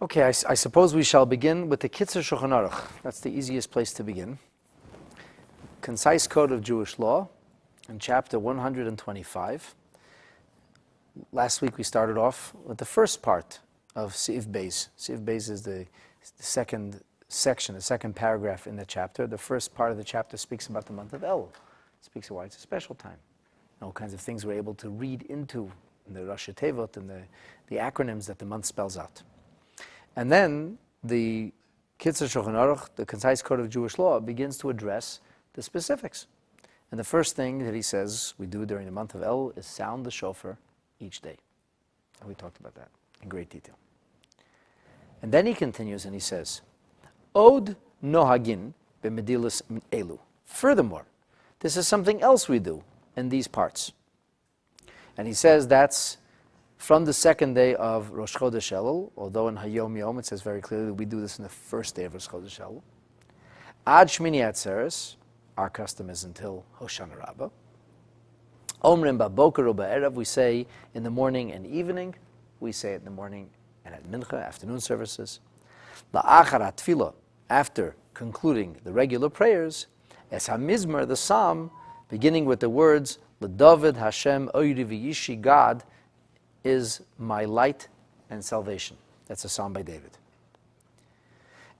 Okay, I suppose we shall begin with the Kitzur Shulchan Aruch. That's the easiest place to begin. Concise Code of Jewish Law, in chapter 125. Last week we started off with the first part of Seif Beis. Seif Beis is the second section, the second paragraph in the chapter. The first part of the chapter speaks about the month of Elul. It speaks of why it's a special time. And all kinds of things we're able to read into in the Rashi Tevot and the acronyms that the month spells out. And then the Kitzur Shulchan Aruch, the Concise Code of Jewish Law, begins to address the specifics. And the first thing that he says we do during the month of Elul is sound the shofar each day. And we talked about that in great detail. And then he continues and he says, Od nohagin b'medilas elu. Furthermore, this is something else we do in these parts. And he says that's from the second day of Rosh Chodesh Elul, although in Hayom Yom it says very clearly that we do this in the first day of Rosh Chodesh Elul. Ad Shmini Atzeres, our custom is until Hoshana Rabbah. Omrim ba'boker u ba'erev, we say in the morning and evening. We say it in the morning and at Mincha, afternoon services. La'achar ha'tfilah, after concluding the regular prayers. Es hamizmer, the psalm, beginning with the words, L'David Hashem oiri v'yishi, God is my light and salvation. That's a psalm by David.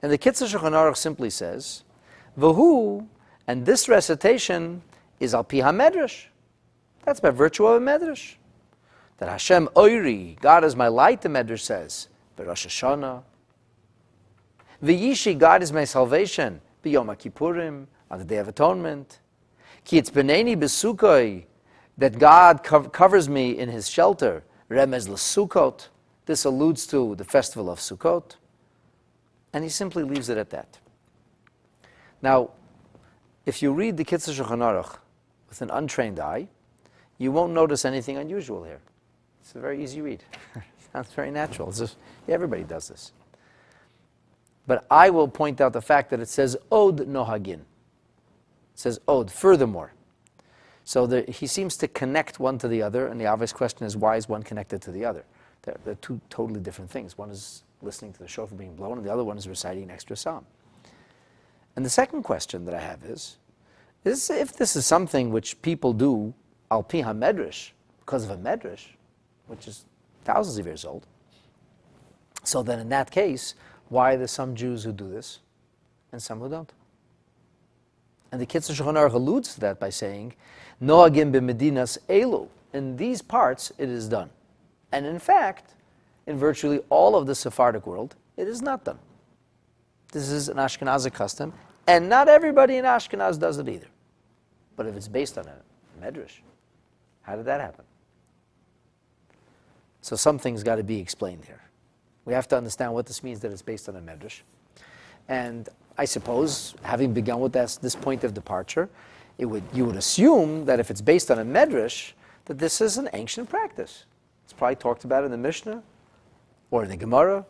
And the Kitzur Shulchan Aruch simply says, V'hu, and this recitation is al pi ha-medrash. That's by virtue of a medrash. That Hashem oiri, God is my light, the medrash says, B'Rosh Hashanah. V'yishi, God is my salvation, B'Yom HaKippurim, on the Day of Atonement. Ki itzbeneni b'Sukkot, that God covers me in His shelter. Remez l'Sukkot. This alludes to the festival of Sukkot. And he simply leaves it at that. Now, if you read the Kitzur Shulchan Aruch with an untrained eye, you won't notice anything unusual here. It's a very easy read. Sounds very natural. It's just, yeah, everybody does this. But I will point out the fact that it says Od nohagin. It says Od, furthermore. So he seems to connect one to the other, and the obvious question is, why is one connected to the other? They're two totally different things. One is listening to the shofar being blown, and the other one is reciting an extra psalm. And the second question that I have is if this is something which people do al pi ha-medrash, because of a medrash, which is thousands of years old, so then in that case, why are there some Jews who do this and some who don't? And the Kitzur Shulchan Aruch alludes to that by saying, Noagim b'medinas elu. In these parts, it is done. And in fact, in virtually all of the Sephardic world, it is not done. This is an Ashkenazi custom, and not everybody in Ashkenaz does it either. But if it's based on a medrash, how did that happen? So something's got to be explained here. We have to understand what this means that it's based on a medrash. And I suppose, having begun with this point of departure, you would assume that if it's based on a medrash, that this is an ancient practice. It's probably talked about in the Mishnah, or in the Gemara,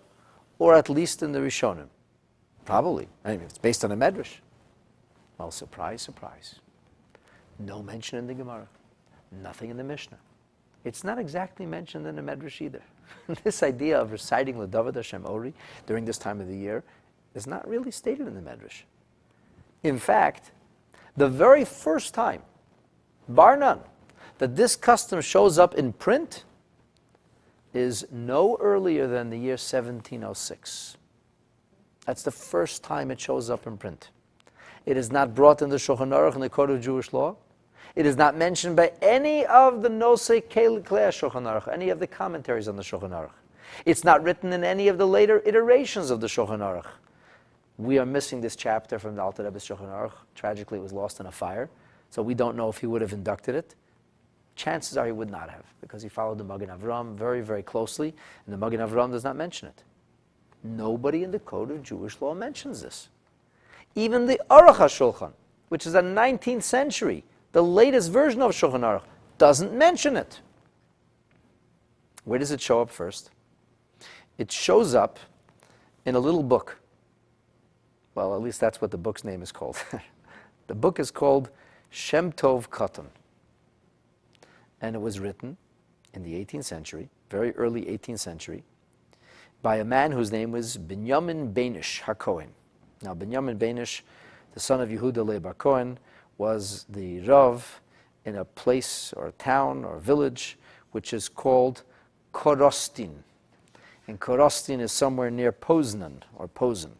or at least in the Rishonim. Probably. I mean, if it's based on a medrash. Well, surprise, surprise. No mention in the Gemara. Nothing in the Mishnah. It's not exactly mentioned in the medrash either. This idea of reciting L'David Hashem Ori during this time of the year is not really stated in the medrash. In fact, the very first time, bar none, that this custom shows up in print is no earlier than the year 1706. That's the first time it shows up in print. It is not brought in the Shulchan Aruch in the Code of Jewish Law. It is not mentioned by any of the Nosei Klei Shulchan Aruch, any of the commentaries on the Shulchan Aruch. It's not written in any of the later iterations of the Shulchan Aruch. We are missing this chapter from the Alter Rebbe's Shulchan Aruch. Tragically, it was lost in a fire, so we don't know if he would have inducted it. Chances are he would not have, because he followed the Magen Avram very, very closely, and the Magen Avram does not mention it. Nobody in the Code of Jewish Law mentions this. Even the Aruch HaShulchan, which is a 19th century, the latest version of Shulchan Aruch, doesn't mention it. Where does it show up first? It shows up in a little book. Well, at least that's what the book's name is called. The book is called Shem Tov Katan. And it was written in the 18th century, very early 18th century, by a man whose name was Binyamin Beinish HaKohen. Now, Binyamin Beinish, the son of Yehuda Leib Cohen, was the Rav in a place or a town or a village which is called Korostin. And Korostin is somewhere near Poznan or Posen,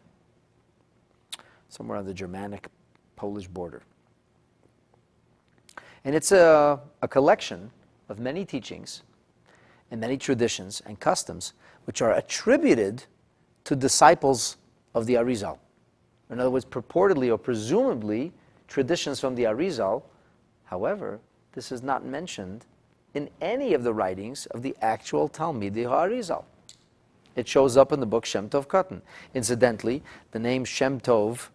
somewhere on the Germanic-Polish border. And it's a collection of many teachings and many traditions and customs which are attributed to disciples of the Arizal. In other words, purportedly or presumably traditions from the Arizal. However, this is not mentioned in any of the writings of the actual Talmidei HaArizal. It shows up in the book Shem Tov Katan. Incidentally, the name Shem Tov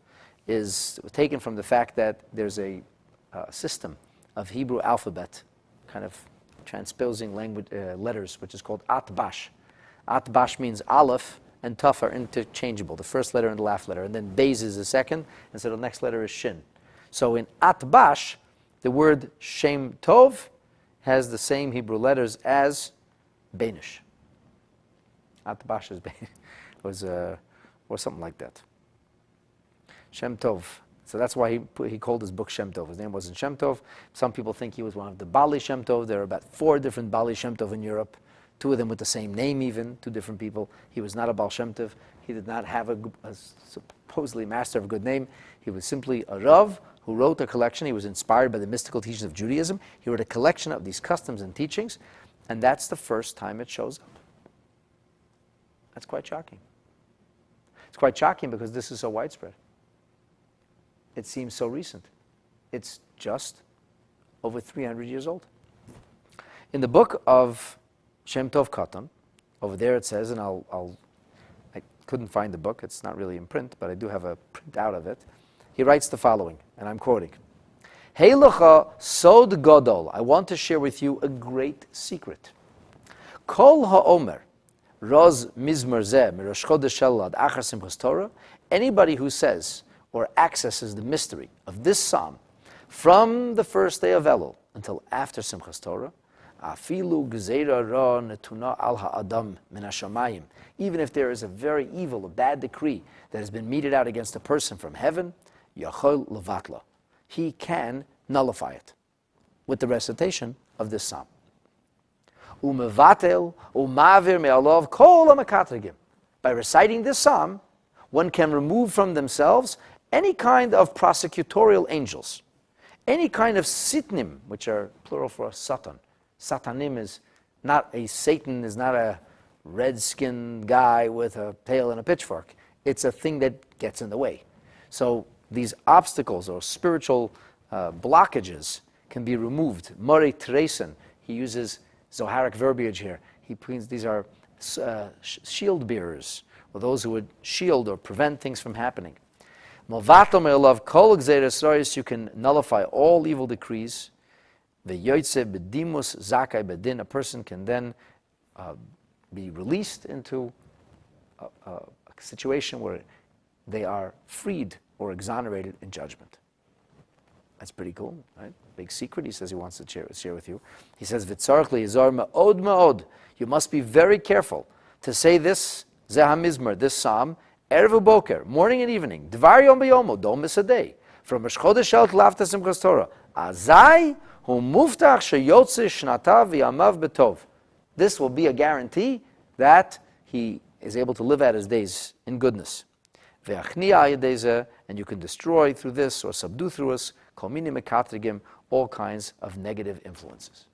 is taken from the fact that there's a system of Hebrew alphabet, kind of transposing language letters, which is called Atbash. Atbash means Aleph and Taf are interchangeable, the first letter and the last letter, and then Beis is the second, and so the next letter is Shin. So in Atbash, the word Shem Tov has the same Hebrew letters as Beinish. Atbash was or something like that. Shem Tov. So that's why he called his book Shem Tov. His name wasn't Shem Tov. Some people think he was one of the Bali Shem Tov. There are about 4 different Bali Shem Tov in Europe, 2 of them with the same name even, 2 different people. He was not a Baal Shem Tov. He did not have a supposedly master of a good name. He was simply a Rav who wrote a collection. He was inspired by the mystical teachings of Judaism. He wrote a collection of these customs and teachings, and that's the first time it shows up. That's quite shocking. It's quite shocking because this is so widespread. It seems so recent. It's just over 300 years old. In the book of Shem Tov Katan, over there it says, and I couldn't find the book, it's not really in print, but I do have a printout of it. He writes the following, and I'm quoting. Heilacha sod gadol, I want to share with you a great secret. Kol ha'omer, roz mizmer zeh, mirosh chodesh Elul ad achar simchas Torah, anybody who says or accesses the mystery of this psalm from the first day of Elul until after Simchas Torah, afilu gzeira ra netuna al ha'adam min hashamayim, even if there is a very evil, a bad decree that has been meted out against a person from heaven, yachol levatla, he can nullify it with the recitation of this psalm. Umevatel umavir me'alov kol ha'mekatrigim. By reciting this psalm, one can remove from themselves any kind of prosecutorial angels, any kind of sitnim, which are plural for satan. Satanim is not a Satan, is not a red-skinned guy with a tail and a pitchfork. It's a thing that gets in the way. So these obstacles or spiritual blockages can be removed. Mori Tresen, he uses Zoharic verbiage here. These are shield bearers, or those who would shield or prevent things from happening. Movato me'olav kol gzeiras rois, you can nullify all evil decrees. Ve'yoytze b'dimus zakai b'din, a person can then be released into a situation where they are freed or exonerated in judgment. That's pretty cool, right? Big secret he says he wants to share with you. He says, V'tzarech liyizar ma'od ma'od, you must be very careful to say this, Zeh HaMizmor, this psalm, Erev u'boker, morning and evening, Dvar yom b'yomo, don't miss a day, from Rosh Chodesh Elul l'after Simchas Torah, Azai hu muftach sheyotze shnatav v'yamav b'tov. This will be a guarantee that he is able to live out his days in goodness. Ve'achniya yedezeh, and you can destroy through this or subdue through us, kol mini mekatrigim, all kinds of negative influences.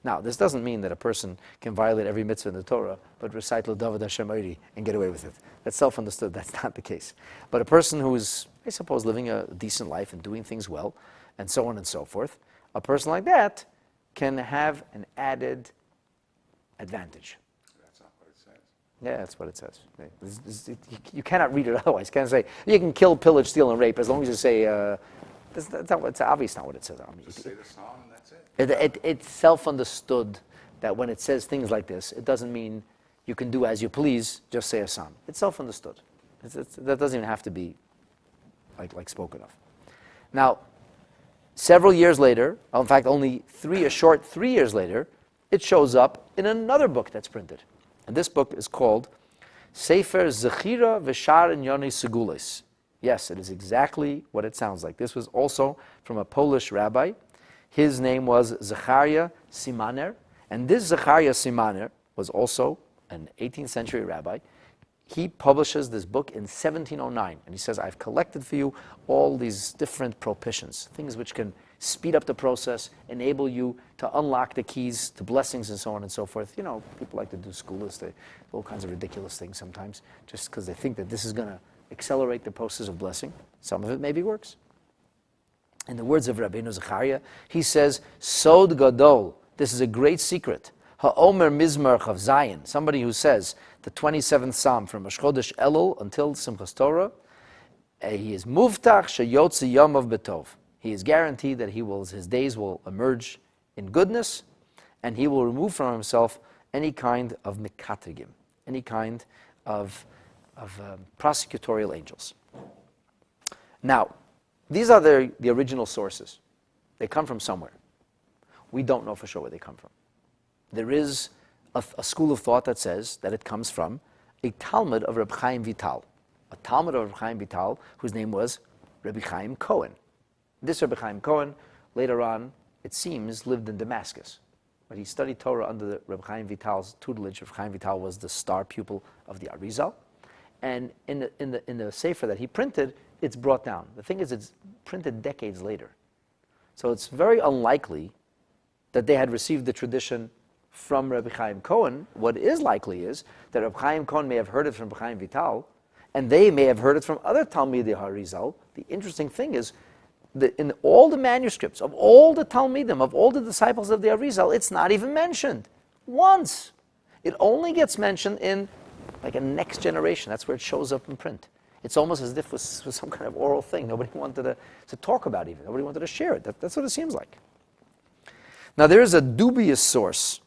Now, this doesn't mean that a person can violate every mitzvah in the Torah, but recite L'David Hashem Oiri and get away with it. That's self-understood. That's not the case. But a person who is, I suppose, living a decent life and doing things well, and so on and so forth, a person like that can have an added advantage. That's not what it says. Yeah, that's what it says. You cannot read it otherwise. You can't say, you can kill, pillage, steal, and rape, as long as you say, it's obviously not what it says. I mean, Just say the psalm and that's it. It's self-understood that when it says things like this, it doesn't mean you can do as you please, just say a psalm. It's self-understood. That doesn't even have to be like spoken of. Now, several years later, in fact only a short 3 years later, it shows up in another book that's printed. And this book is called Sefer Zechira V'Shar Inyonei Segulis. Yes, it is exactly what it sounds like. This was also from a Polish rabbi. His name was Zechariah Simaner, and this Zechariah Simaner was also an 18th century rabbi. He publishes this book in 1709, and he says, I've collected for you all these different prohibitions, things which can speed up the process, enable you to unlock the keys to blessings and so on and so forth. You know, people like to do schoolers, they do all kinds of ridiculous things sometimes, just because they think that this is going to accelerate the process of blessing. Some of it maybe works. In the words of Rabbeinu Zechariah, he says, Sod Gadol, this is a great secret. Ha'omer Mizmar Chav Zayin, somebody who says the 27th Psalm from Rosh Chodesh Elul until Simchas Torah, he is Muvtach Sheyotzi Yom Betov. He is guaranteed that his days will emerge in goodness, and he will remove from himself any kind of mikatrigim, any kind of prosecutorial angels. Now, these are the original sources. They come from somewhere. We don't know for sure where they come from. There is a school of thought that says that it comes from a Talmud of Reb Chaim Vital, a Talmud of Reb Chaim Vital whose name was Rabbi Chaim Cohen. This Rabbi Chaim Cohen, later on, it seems, lived in Damascus. But he studied Torah under the Reb Chaim Vital's tutelage. Reb Chaim Vital was the star pupil of the Arizal. And in the Sefer that he printed, it's brought down. The thing is, it's printed decades later. So it's very unlikely that they had received the tradition from Rabbi Chaim Cohen. What is likely is that Rabbi Chaim Cohen may have heard it from Rabbi Chaim Vital, and they may have heard it from other Talmidei Harizal. The interesting thing is that in all the manuscripts of all the Talmidim, of all the disciples of the Arizal, it's not even mentioned once. It only gets mentioned in like a next generation. That's where it shows up in print. It's almost as if it was some kind of oral thing. Nobody wanted to talk about it even. Nobody wanted to share it. That's what it seems like. Now there is a dubious source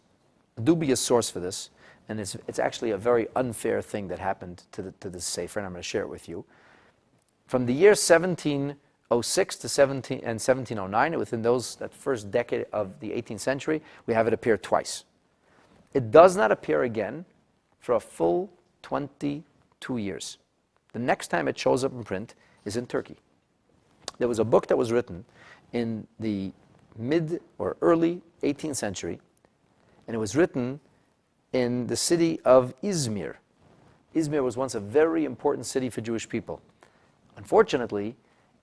for this, and it's actually a very unfair thing that happened to this Sefer, and I'm going to share it with you. From the year 1706 to 1709, within that first decade of the 18th century, we have it appear twice. It does not appear again for a full 22 years. The next time it shows up in print is in Turkey. There was a book that was written in the mid or early 18th century, and it was written in the city of Izmir. Izmir was once a very important city for Jewish people. Unfortunately,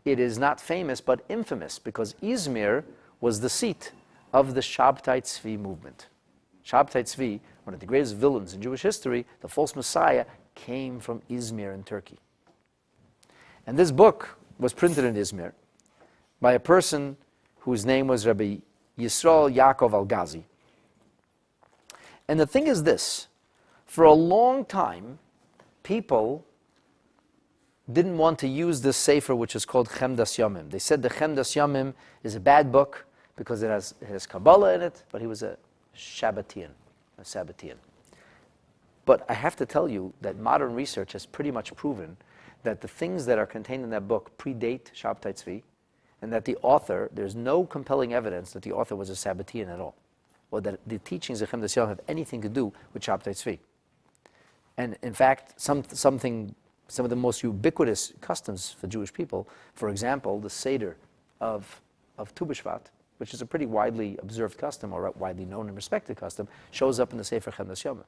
it is not famous but infamous because Izmir was the seat of the Shabtai Tzvi movement. Shabtai Tzvi, one of the greatest villains in Jewish history, the false Messiah, came from Izmir in Turkey. And this book was printed in Izmir by a person whose name was Rabbi Yisrael Yaakov Al-Ghazi. And the thing is this, for a long time, people didn't want to use this sefer, which is called Chemdas Yomim. They said the Chemdas Yomim is a bad book because it has Kabbalah in it, but he was a Shabbatian, a Sabbatean. But I have to tell you that modern research has pretty much proven that the things that are contained in that book predate Shabtai Tzvi, and that the author, there's no compelling evidence that the author was a Sabbatean at all, or that the teachings of Chemdas Yomim have anything to do with Shabtai Tzvi. And in fact, some of the most ubiquitous customs for Jewish people, for example, the Seder of Tu B'Shvat, which is a pretty widely observed custom, or widely known and respected custom, shows up in the Sefer Chemdas Yomim.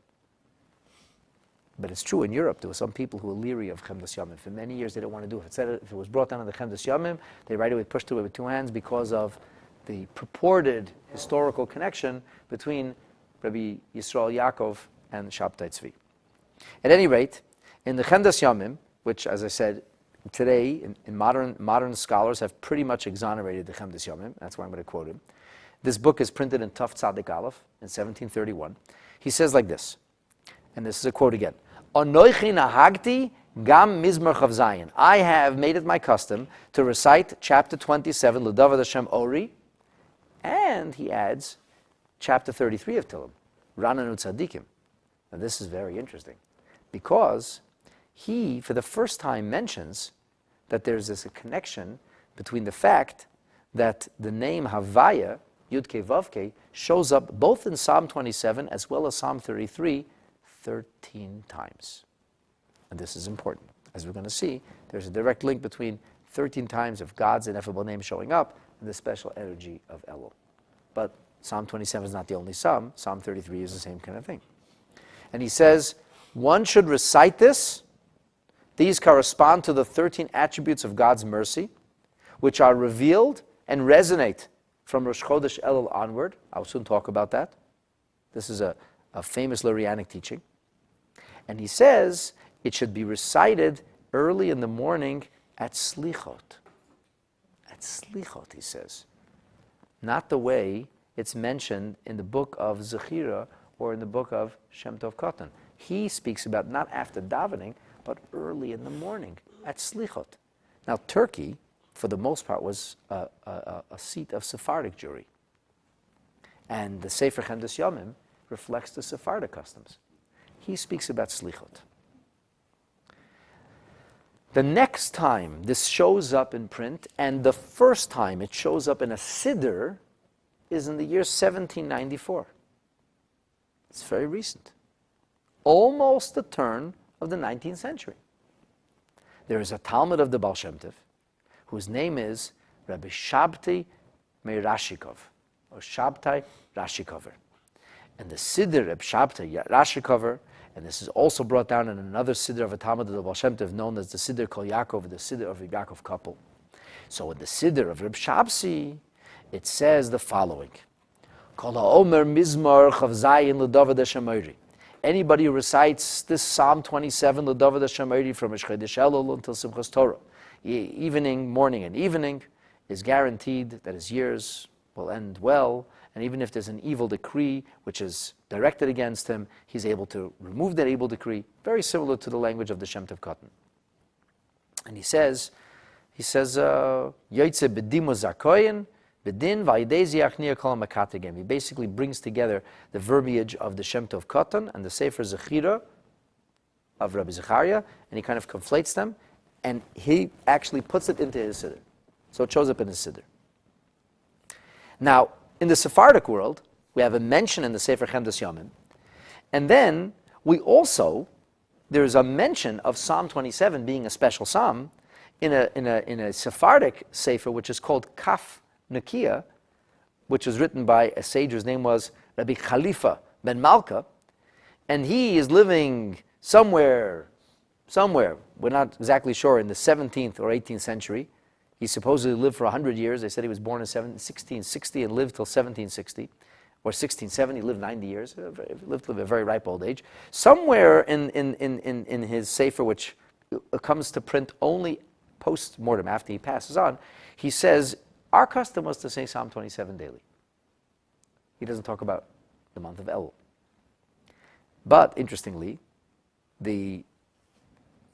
But it's true, in Europe, there were some people who were leery of Chemdas Yomim. For many years, they didn't want to do it. If it was brought down in the Chemdas Yomim, they right away pushed it away with two hands because of the purported historical connection between Rabbi Yisrael Yaakov and Shabtai Tzvi. At any rate, in the Chemdas Yomim, which, as I said, today, in modern scholars have pretty much exonerated the Chemdas Yomim, that's why I'm going to quote him. This book is printed in Tuf Tzadik Aleph in 1731. He says like this, and this is a quote again, Anoichi nahagti gam mizmar chav zayin. I have made it my custom to recite chapter 27, L'David Hashem Ori, and he adds chapter 33 of Tehillim, Rananu Tzadikim. Now this is very interesting, because he, for the first time, mentions that there's a connection between the fact that the name Havaya, Yud-Kei Vav-Kei, shows up both in Psalm 27 as well as Psalm 33 13 times. And this is important. As we're going to see, there's a direct link between 13 times of God's ineffable name showing up and the special energy of Elul. But Psalm 27 is not the only psalm. Psalm 33 is the same kind of thing. And he says, one should recite this. These correspond to the 13 attributes of God's mercy, which are revealed and resonate from Rosh Chodesh Elul onward. I'll soon talk about that. This is a famous Lurianic teaching. And he says it should be recited early in the morning at Slichot. At Slichot, he says. Not the way it's mentioned in the book of Zechira or in the book of Shem Tov Katan. He speaks about not after davening, but early in the morning at Slichot. Now, Turkey, for the most part, was a seat of Sephardic Jewry. And the Sefer Chendes Yomim reflects the Sephardic customs. He speaks about Slichot. The next time this shows up in print, and the first time it shows up in a Siddur, is in the year 1794. It's very recent. Almost the turn of the 19th century. There is a Talmud of the Baal Shem Tov, whose name is Rabbi Shabtai Meirashikov, or Shabtai Rashikover. And the Siddur Reb Shabtai Rashikover, and this is also brought down in another Siddur of a Talmud of the Baal Shem Tov known as the Siddur Kol Yaakov, the Siddur of Reb Yaakov Koppel. So in the Siddur of Reb Shabtai, it says the following: Kol ha'omer mizmor chav zayin l'David HaShemayri. Anybody who recites this Psalm 27, l'David HaShemayri, from Rosh Chodesh Elul until Simchas Torah, evening, morning, and evening, is guaranteed that his years will end well. And even if there's an evil decree which is directed against him, he's able to remove that evil decree, very similar to the language of the Shem Tov Katan. And he says, Yoitze b'dimo zakoyin, b'din v'ayidei ziachniya kol ha'makategem. He basically brings together the verbiage of the Shem Tov Katan and the Sefer Zechira of Rabbi Zechariah, and he kind of conflates them, and he actually puts it into his Siddur. So it shows up in his Siddur. Now, in the Sephardic world, we have a mention in the Sefer Chendes Yomim, and then there's a mention of Psalm 27 being a special psalm in a Sephardic Sefer which is called Kaf Nakia, which was written by a sage whose name was Rabbi Khalifa ben Malka, and he is living somewhere, we're not exactly sure, in the 17th or 18th century. He supposedly lived for 100 years. They said he was born in 1660 and lived till 1760, or 1670, lived 90 years, lived to a very ripe old age. Somewhere in his Sefer, which comes to print only post-mortem, after he passes on, he says, our custom was to say Psalm 27 daily. He doesn't talk about the month of Elul. But, interestingly, the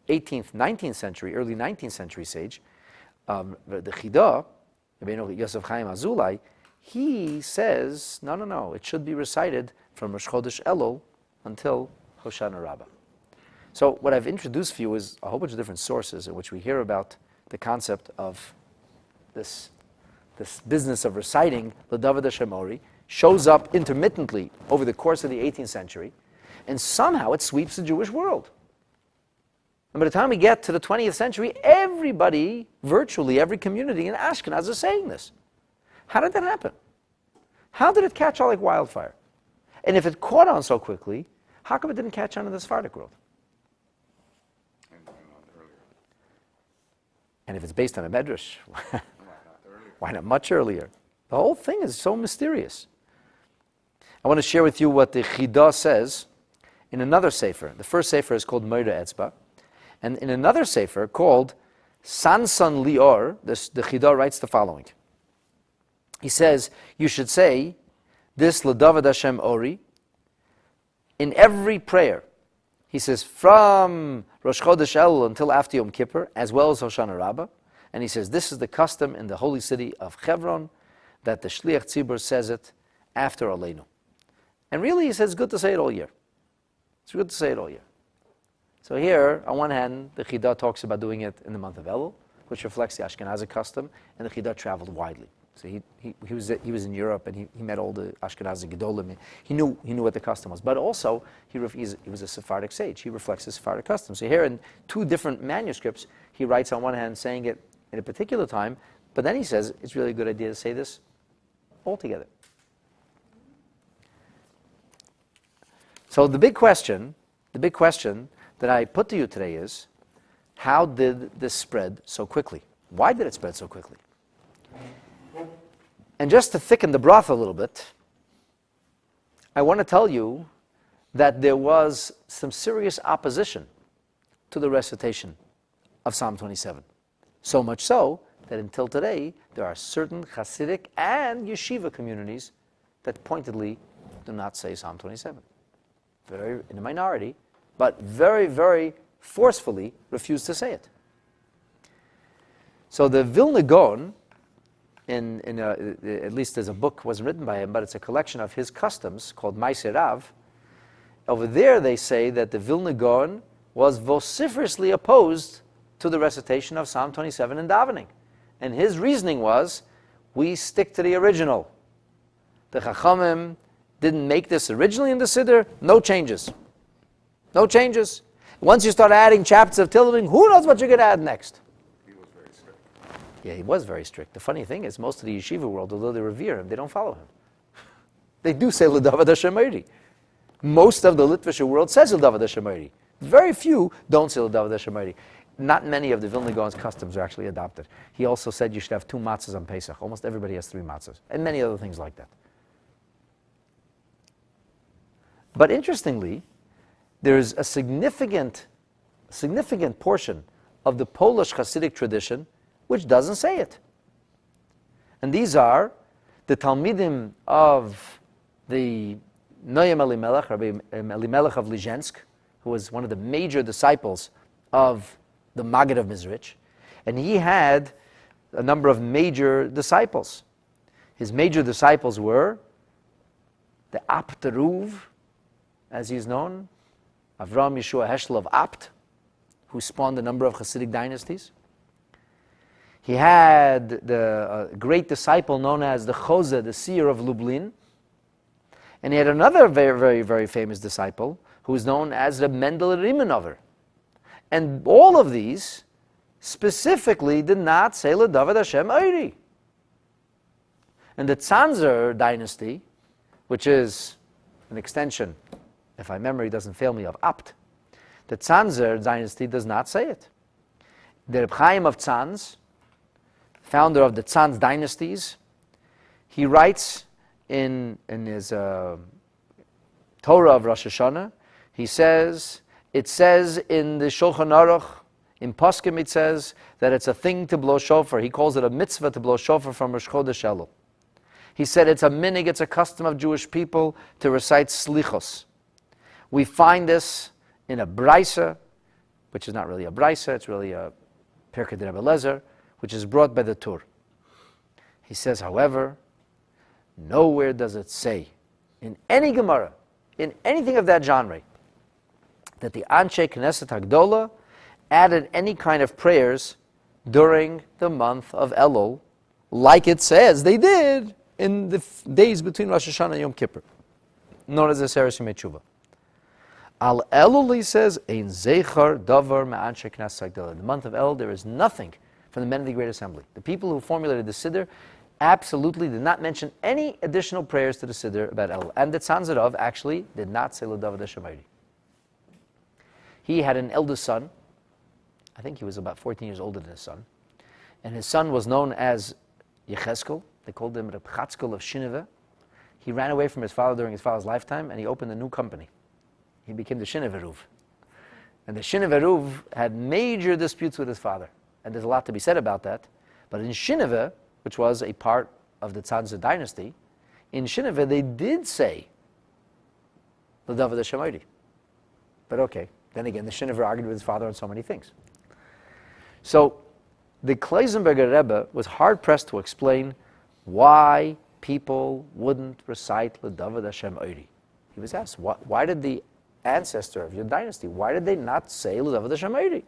18th, 19th century, early 19th century sage, the Chidah, Yosef Chaim Azulai, he says, no, it should be recited from Rosh Chodesh Elul until Hoshana Rabbah. So what I've introduced for you is a whole bunch of different sources in which we hear about the concept of this business of reciting the David HaShemori, shows up intermittently over the course of the 18th century, and somehow it sweeps the Jewish world. And by the time we get to the 20th century, everybody, virtually every community in Ashkenaz is saying this. How did that happen? How did it catch on like wildfire? And if it caught on so quickly, how come it didn't catch on in the Sephardic world? And if it's based on a Midrash, why not much earlier? The whole thing is so mysterious. I want to share with you what the Chidah says in another Sefer. The first Sefer is called Moira Etzba. And in another Sefer called Sansan Lior, the Chidah writes the following. He says, you should say this LeDavid Hashem Ori in every prayer. He says, from Rosh Chodesh Elul until after Yom Kippur, as well as Hoshana Rabbah. And he says, this is the custom in the holy city of Hebron, that the Shliach Tzibur says it after Aleinu. And really, he says, it's good to say it all year. It's good to say it all year. So here, on one hand, the Chidah talks about doing it in the month of Elul, which reflects the Ashkenazi custom, and the Chidah traveled widely. So he was in Europe, and he met all the Ashkenazi Gedolim. He knew what the custom was. But also, he was a Sephardic sage. He reflects the Sephardic custom. So here in two different manuscripts, he writes on one hand saying it in a particular time, but then he says it's really a good idea to say this all together. So the big question that I put to you today is, how did this spread so quickly? Why did it spread so quickly? And just to thicken the broth a little bit, I want to tell you that there was some serious opposition to the recitation of Psalm 27. So much so that until today, there are certain Hasidic and yeshiva communities that pointedly do not say Psalm 27. Very in a minority, but very, very forcefully refuse to say it. So the Vilna Gaon, at least there's a book wasn't written by him, but it's a collection of his customs called Ma'aseh Rav. Over there they say that the Vilna Gaon was vociferously opposed to the recitation of Psalm 27 in davening. And his reasoning was, we stick to the original. The Chachamim didn't make this originally in the Siddur, no changes. No changes. Once you start adding chapters of Tehillim, who knows what you're going to add next? He was very strict. Yeah, he was very strict. The funny thing is, most of the yeshiva world, although they revere him, they don't follow him. They do say L'David HaShemayri. Most of the Litvish world says L'David HaShemayri. Very few don't say L'David HaShemayri. Not many of the Vilna Gaon's customs are actually adopted. He also said you should have 2 matzahs on Pesach. Almost everybody has 3 matzahs. And many other things like that. But interestingly, there's a significant portion of the Polish Hasidic tradition which doesn't say it. And these are the Talmidim of the Noam Elimelech, Rabbi Elimelech of Lizhensk, who was one of the major disciples of the Maggid of Mizrich. And he had a number of major disciples. His major disciples were the Apt Ruv, as he's known, Avram Yeshua Heschel of Apt, who spawned a number of Hasidic dynasties. He had the great disciple known as the Chose, the seer of Lublin. And he had another very, very, very famous disciple who is known as Reb Mendel Rimanover. And all of these specifically did not say L'David Hashem Oiri. And the Tzanzer dynasty, which is an extension, if my memory doesn't fail me, of Apt, the Tzanzer dynasty does not say it. The Reb Chaim of Tzanz, founder of the Tzanz dynasties, he writes in his Torah of Rosh Hashanah, he says, it says in the Shulchan Aruch, in Poskim it says that it's a thing to blow shofar. He calls it a mitzvah to blow shofar from Rosh Chodesh Elul. He said it's a minig, it's a custom of Jewish people to recite slichos. We find this in a brisa, which is not really a brisa, it's really a Pirkei de Rebbe Lezer, which is brought by the Tur. He says, however, nowhere does it say, in any Gemara, in anything of that genre, that the Anshe Knesset Hagdola added any kind of prayers during the month of Elul, like it says they did in the days between Rosh Hashanah and Yom Kippur, known as the Seres Yemei Tshuva. Al Elul, he says, Ein Zeichar Davar Me'anshe Knesset Hagdola. In the month of Elul, there is nothing from the men of the Great Assembly. The people who formulated the Siddur absolutely did not mention any additional prayers to the Siddur about Elul. And the Tzanzer Rav actually did not say L'David HaShemayri. He had an eldest son. I think he was about 14 years older than his son. And his son was known as Yecheskel. They called him Reb Chatzkel of Shineveh. He ran away from his father during his father's lifetime, and he opened a new company. He became the Shineveh Ruv. And the Shineveh Ruv had major disputes with his father. And there's a lot to be said about that. But in Shineveh, which was a part of the Tzanzer dynasty, in Shineveh they did say L'David HaShemayri. But okay. Then again, the Shineveh argued with his father on so many things. So the Kleisenberger Rebbe was hard-pressed to explain why people wouldn't recite L'David Hashem Oiri. He was asked, why did the ancestor of your dynasty, why did they not say L'David Hashem Oiri?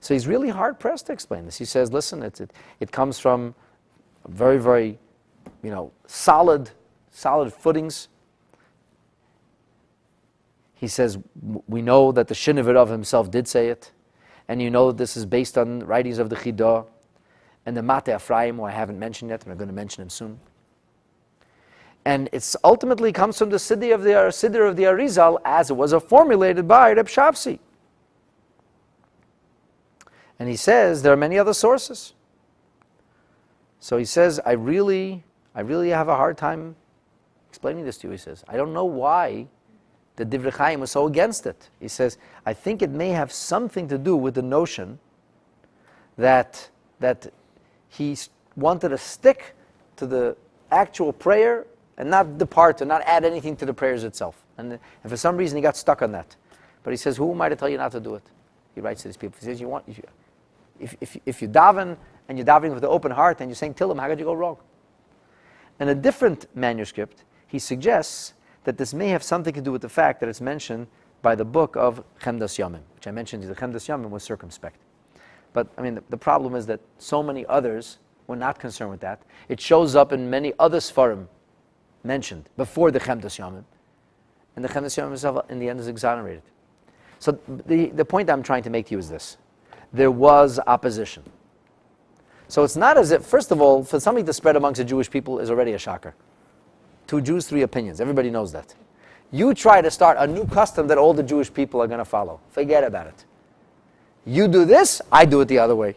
So he's really hard-pressed to explain this. He says, listen, it comes from very, very, solid footings. He says, we know that the Shinavir himself did say it, and you know that this is based on writings of the Chidah, and the Mate Ephraim, who I haven't mentioned yet, and I'm going to mention him soon. And it ultimately comes from the Siddur of the Arizal, as it was formulated by Reb Shavsi. And he says there are many other sources. So he says, I really have a hard time explaining this to you. He says, I don't know why the Divrei Chaim was so against it. He says, I think it may have something to do with the notion that he wanted to stick to the actual prayer and not depart and not add anything to the prayers itself. And for some reason he got stuck on that. But he says, who am I to tell you not to do it? He writes to these people. He says, if you daven and you're davening with an open heart and you're saying Tillim, how could you go wrong? In a different manuscript, he suggests that this may have something to do with the fact that it's mentioned by the book of Chemdas Yomim, which I mentioned, the Chemdas Yomim was circumspect. But, the problem is that so many others were not concerned with that. It shows up in many other Sfarim mentioned before the Chemdas Yomim, and the Chemdas Yomim itself, in the end, is exonerated. So the point I'm trying to make to you is this. There was opposition. So it's not as if, first of all, for something to spread amongst the Jewish people is already a shocker. 2 Jews, 3 opinions. Everybody knows that. You try to start a new custom that all the Jewish people are going to follow. Forget about it. You do this, I do it the other way.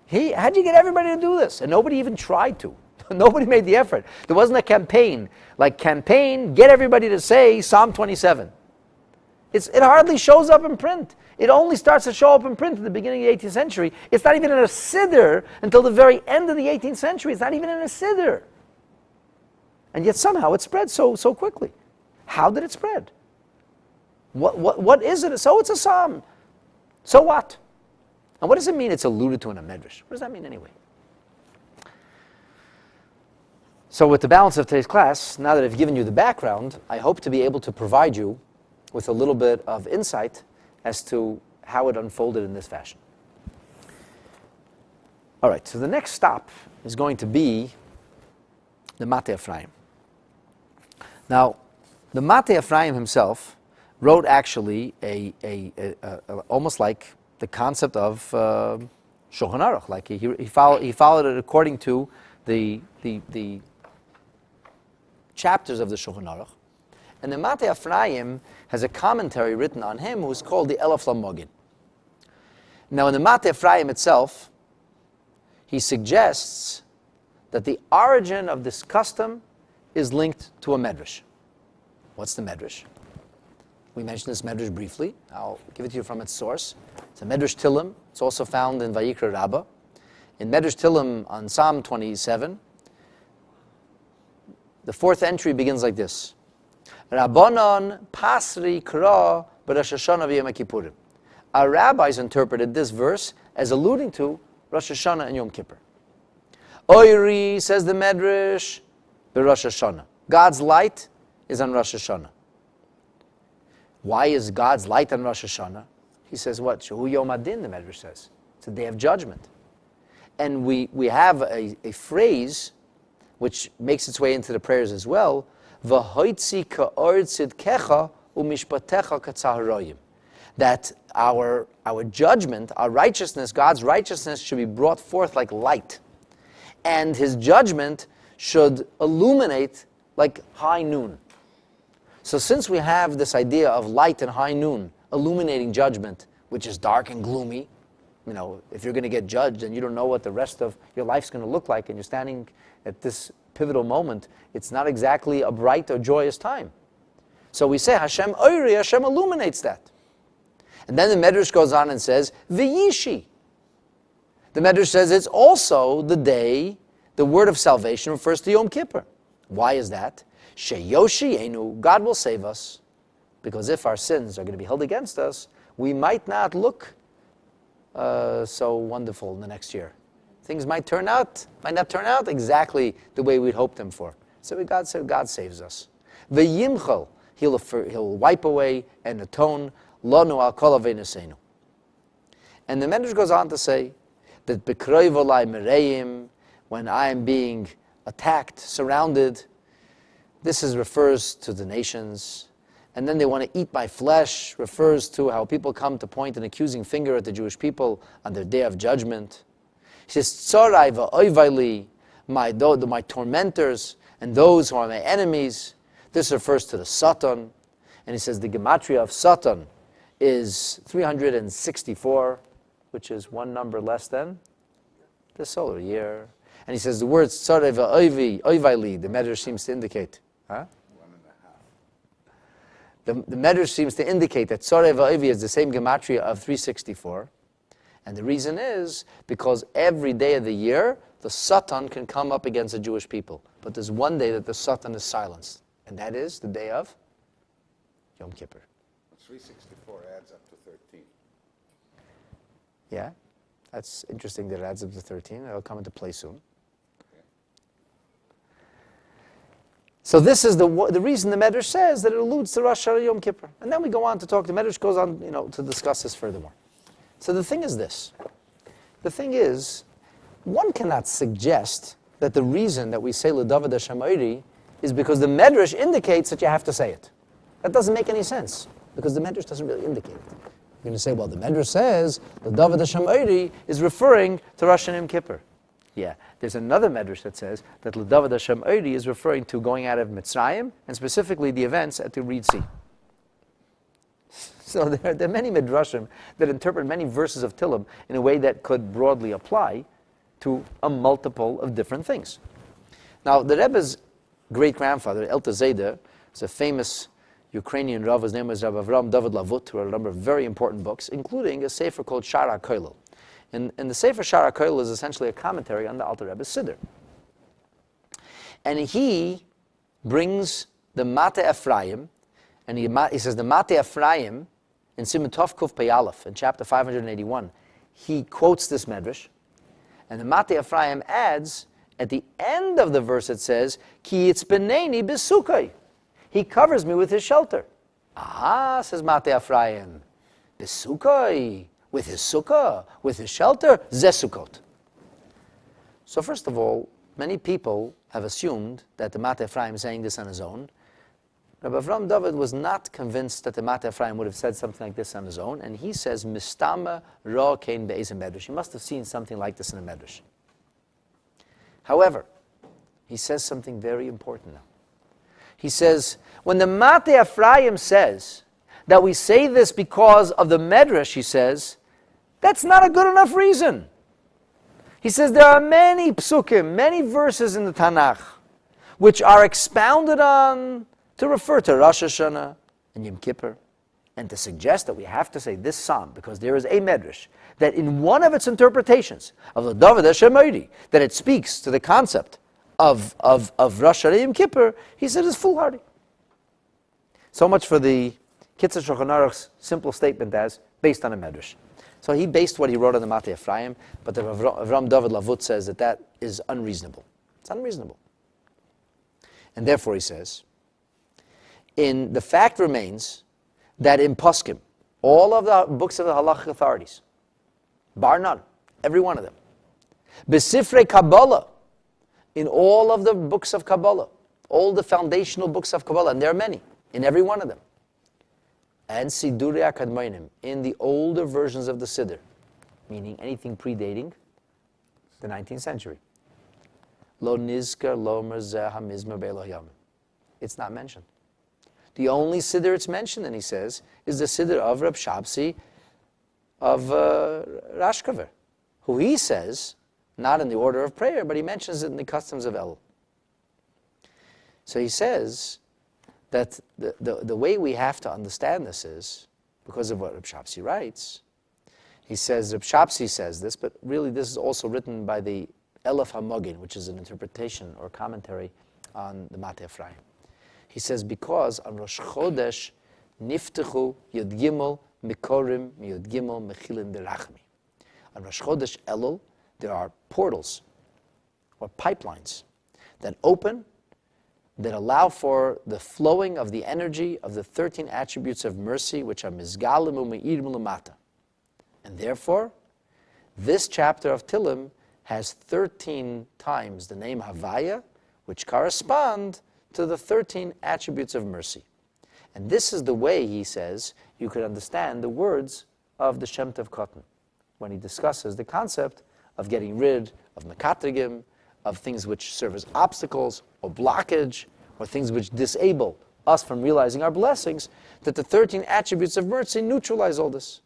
How'd you get everybody to do this? And nobody even tried to. Nobody made the effort. There wasn't a campaign. Get everybody to say Psalm 27. It hardly shows up in print. It only starts to show up in print at the beginning of the 18th century. It's not even in a siddur until the very end of the 18th century. It's not even in a siddur. And yet somehow it spread so quickly. How did it spread? What is it? So it's a psalm. So what? And what does it mean it's alluded to in a Midrash? What does that mean anyway? So with the balance of today's class, now that I've given you the background, I hope to be able to provide you with a little bit of insight as to how it unfolded in this fashion. All right, so the next stop is going to be the Mate Ephraim. Now, the Mate Ephraim himself wrote actually almost like the concept of Shulchan Aruch. Like he followed it according to the chapters of the Shulchan Aruch. And the Mate Ephraim has a commentary written on him who's called the Elef Lamogin. Now in the Mate Ephraim itself, he suggests that the origin of this custom is linked to a Medrash. What's the Medrash? We mentioned this Medrash briefly. I'll give it to you from its source. It's a Medrash Tillim. It's also found in Vayikra Rabbah. In Medrash Tillim on Psalm 27, the 4th entry begins like this. Rabbanon pasri kra b'Rosh Hashanah v'Yom Kippurim. Our rabbis interpreted this verse as alluding to Rosh Hashanah and Yom Kippur. Oiri, says the Medrash, b'Rosh Hashanah. God's light is on Rosh Hashanah. Why is God's light on Rosh Hashanah? He says what? Shehu Yom Adin, the Medrash says. It's a day of judgment. And we have a phrase which makes its way into the prayers as well. V'hoitzi ka'or tzidkecha u'mishpatecha k'tzaharoyim. That our judgment, our righteousness, God's righteousness should be brought forth like light. And His judgment should illuminate like high noon. So since we have this idea of light and high noon illuminating judgment, which is dark and gloomy, if you're going to get judged and you don't know what the rest of your life's going to look like and you're standing at this pivotal moment, it's not exactly a bright or joyous time. So we say Hashem Oiri, Hashem illuminates that. And then the Medrash goes on and says, V'yishi. The Medrash says it's also the day the word of salvation refers to Yom Kippur. Why is that? Sheyoshiyenu, God will save us. Because if our sins are going to be held against us, we might not look so wonderful in the next year. Things might not turn out exactly the way we'd hoped them for. So God saves us. V'yimchal, He'll wipe away and atone lanu al kol aveinosenu. And the Medrash goes on to say that b'kroi v'olai mereim, when I am being attacked, surrounded. This refers to the nations. And then they want to eat my flesh, refers to how people come to point an accusing finger at the Jewish people on their day of judgment. He says, Tzorai va'oivai, my tormentors and those who are my enemies. This refers to the Satan. And he says the gematria of Satan is 364, which is one number less than the solar year. And he says the word Tzorai va'oivai, the Midrash seems to indicate. Huh? The Midrash seems to indicate that Tzorai va'oivai is the same gematria of 364. And the reason is because every day of the year, the Satan can come up against the Jewish people. But there's one day that the Satan is silenced. And that is the day of Yom Kippur. 364 adds up to 13. Yeah, that's interesting that it adds up to 13. It'll come into play soon. So this is the reason the Midrash says that it alludes to Rosh Hashanah Yom Kippur. And then we go on to talk, the Midrash goes on, to discuss this furthermore. So the thing is this. The thing is, one cannot suggest that the reason that we say L'David HaShamayri is because the Midrash indicates that you have to say it. That doesn't make any sense, because the Midrash doesn't really indicate it. You're going to say, well, the Midrash says L'David HaShamayri is referring to Rosh Hashanah Yom Kippur. Yeah, there's another Midrash that says that L'David HaShamayri is referring to going out of Mitzrayim, and specifically the events at the Red Sea. So there are many Midrashim that interpret many verses of Tehillim in a way that could broadly apply to a multiple of different things. Now, the Rebbe's great-grandfather, Eltazeder, is a famous Ukrainian Rav. His name was Rav Avram David Lavut, who wrote a number of very important books, including a sefer called Shar HaKoilel. And the sefer Shar HaKoilel is essentially a commentary on the Alter Rebbe's Siddur. And he brings the Mate Ephraim, and he says the Mate Ephraim, in Siman Tov Kuf Pei Aleph, in chapter 581, he quotes this Midrash, and the Mate Ephraim adds, at the end of the verse it says, Ki yitzbeneni b'sukkoi. He covers me with his shelter. Ah, says Mate Ephraim, b'sukkoi, with his sukkah, with his shelter, ze Sukkot. So first of all, many people have assumed that the Mate Ephraim is saying this on his own. Rabbi Avram David was not convinced that the Mate Ephraim would have said something like this on his own, and he says, Mistama ra kein be'ez medrash. He must have seen something like this in a medrash. However, he says something very important now. He says, when the Mate Ephraim says that we say this because of the medrash, he says, that's not a good enough reason. He says there are many psukim, many verses in the Tanakh, which are expounded on to refer to Rosh Hashanah and Yom Kippur, and to suggest that we have to say this psalm because there is a medrash that in one of its interpretations of the David HaShamayri, that it speaks to the concept of Rosh Hashanah Yom Kippur, he said is foolhardy. So much for the Kitzur Shulchan Aruch's simple statement as based on a medrash. So he based what he wrote on the Mate Ephraim, but the Avram David Lavut says that is unreasonable. It's unreasonable. And therefore he says, the fact remains that in Poskim, all of the books of the halachic authorities, bar none, every one of them, Besifrei Kabbalah, in all of the books of Kabbalah, all the foundational books of Kabbalah, and there are many, in every one of them, and Sidurei HaKadmonim, in the older versions of the Siddur, meaning anything predating the 19th century, Lo Nizkar Lo Merzeh HaMizmor Be'Eloh Yamim. It's not mentioned. The only Siddur it's mentioned, and he says, is the Siddur of Reb Shabsi of Rashkaver, who he says, not in the order of prayer, but he mentions it in the customs of Elul. So he says that the way we have to understand this is, because of what Reb Shabsi writes, he says, Reb Shabsi says this, but really this is also written by the Elef HaMogin, which is an interpretation or commentary on the Mate Ephraim. He says, because on Rosh Chodesh, Niftechu Yud Gimel Mikorim Yud Gimel Mechilim Berachmi. On Rosh Chodesh Elul, there are portals or pipelines that open, that allow for the flowing of the energy of the 13 attributes of mercy, which are Mizgalim U'Me'irim L'Mata. And therefore, this chapter of Tehillim has 13 times the name Havaya, which correspond to the 13 attributes of mercy. And this is the way, he says, you could understand the words of the Shem Tov Katan when he discusses the concept of getting rid of mekatrigim, of things which serve as obstacles or blockage, or things which disable us from realizing our blessings, that the 13 attributes of mercy neutralize all this.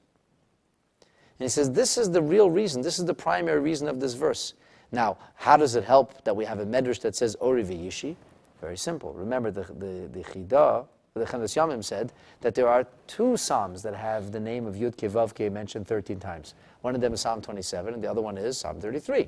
And he says this is the real reason, this is the primary reason of this verse. Now, how does it help that we have a medrash that says Ori v'yishi? Very simple. Remember, the Chidah, the Chenas Yamim said that there are two psalms that have the name of Yud Ke Vav Ke mentioned 13 times. One of them is Psalm 27, and the other one is Psalm 33.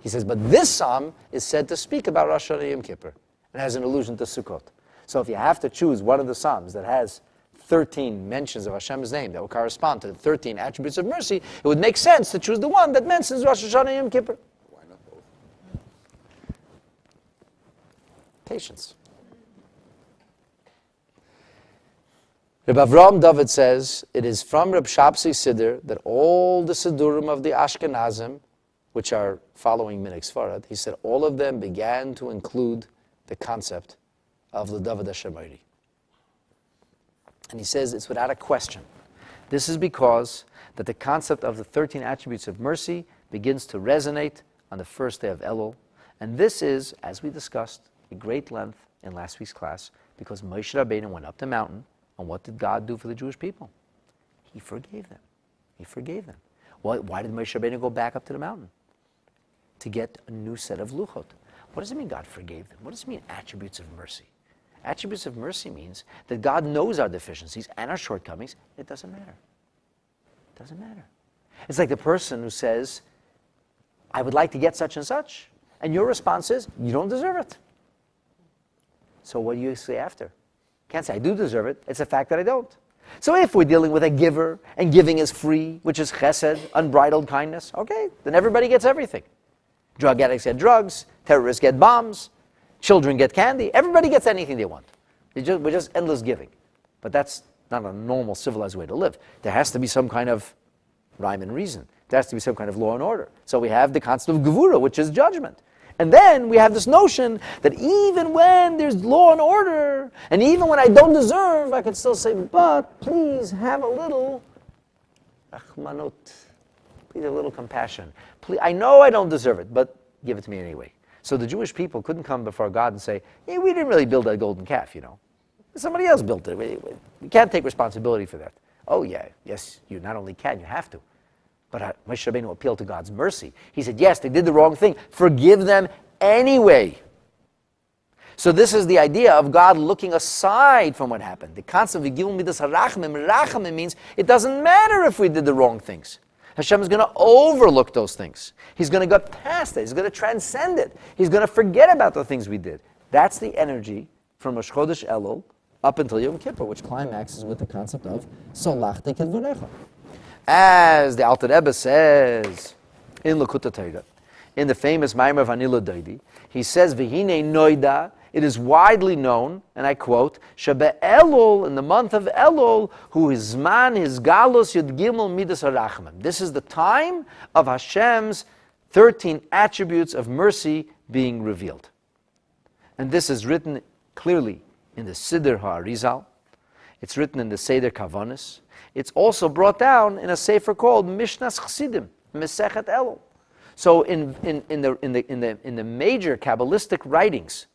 He says, but this psalm is said to speak about Rosh Hashanah Yom Kippur, and has an allusion to Sukkot. So if you have to choose one of the psalms that has 13 mentions of Hashem's name that will correspond to the 13 attributes of mercy, it would make sense to choose the one that mentions Rosh Hashanah Yom Kippur. Why not both? Patience. Reb Avram David says, it is from Reb Shapsi Siddur that all the Siddurim of the Ashkenazim, which are following Minhag Sfarad, he said all of them began to include the concept of the David HaShemayri. And he says it's without a question. This is because that the concept of the 13 attributes of mercy begins to resonate on the first day of Elul. And this is, as we discussed at great length in last week's class, because Moshe Rabbeinu went up the mountain, and what did God do for the Jewish people? He forgave them. He forgave them. Why did Moshe Rabbeinu go back up to the mountain? To get a new set of luchot. What does it mean God forgave them? What does it mean attributes of mercy? Attributes of mercy means that God knows our deficiencies and our shortcomings. It doesn't matter. It doesn't matter. It's like the person who says, I would like to get such and such, and your response is, you don't deserve it. So what do you say after? Can't say I do deserve it. It's a fact that I don't. So if we're dealing with a giver, and giving is free, which is chesed, unbridled kindness, okay, then everybody gets everything. Drug addicts get drugs, terrorists get bombs, children get candy, everybody gets anything they want. We're just endless giving. But that's not a normal civilized way to live. There has to be some kind of rhyme and reason. There has to be some kind of law and order. So we have the concept of gevura, which is judgment. And then we have this notion that even when there's law and order, and even when I don't deserve, I can still say, but please have a little achmanut, please a little compassion. Please, I know I don't deserve it, but give it to me anyway. So the Jewish people couldn't come before God and say, hey, we didn't really build that golden calf, Somebody else built it. We can't take responsibility for that. Oh yeah, yes, you not only can, you have to. But Moshe Rabbeinu appealed to God's mercy. He said, yes, they did the wrong thing. Forgive them anyway. So this is the idea of God looking aside from what happened. The concept of Gilum Midas HaRachamim, Rachamim means it doesn't matter if we did the wrong things. Hashem is going to overlook those things. He's going to go past it. He's going to transcend it. He's going to forget about the things we did. That's the energy from Rosh Chodesh Elul up until Yom Kippur, which climaxes with the concept of Solachti Kedvorecha. As the Alter Rebbe says in Lekutei Torah, in the famous Maimer of Anila Doidi, he says, V'hinei noida, it is widely known, and I quote, Shebe Elul, in the month of Elul, hu hizman his galus yud gimel midas harachmim. This is the time of Hashem's 13 attributes of mercy being revealed. And this is written clearly in the Siddur HaArizal. It's written in the Seder Kavanis. It's also brought down in a sefer called Mishnas Chasidim, Mesechet Elul. So in the major Kabbalistic writings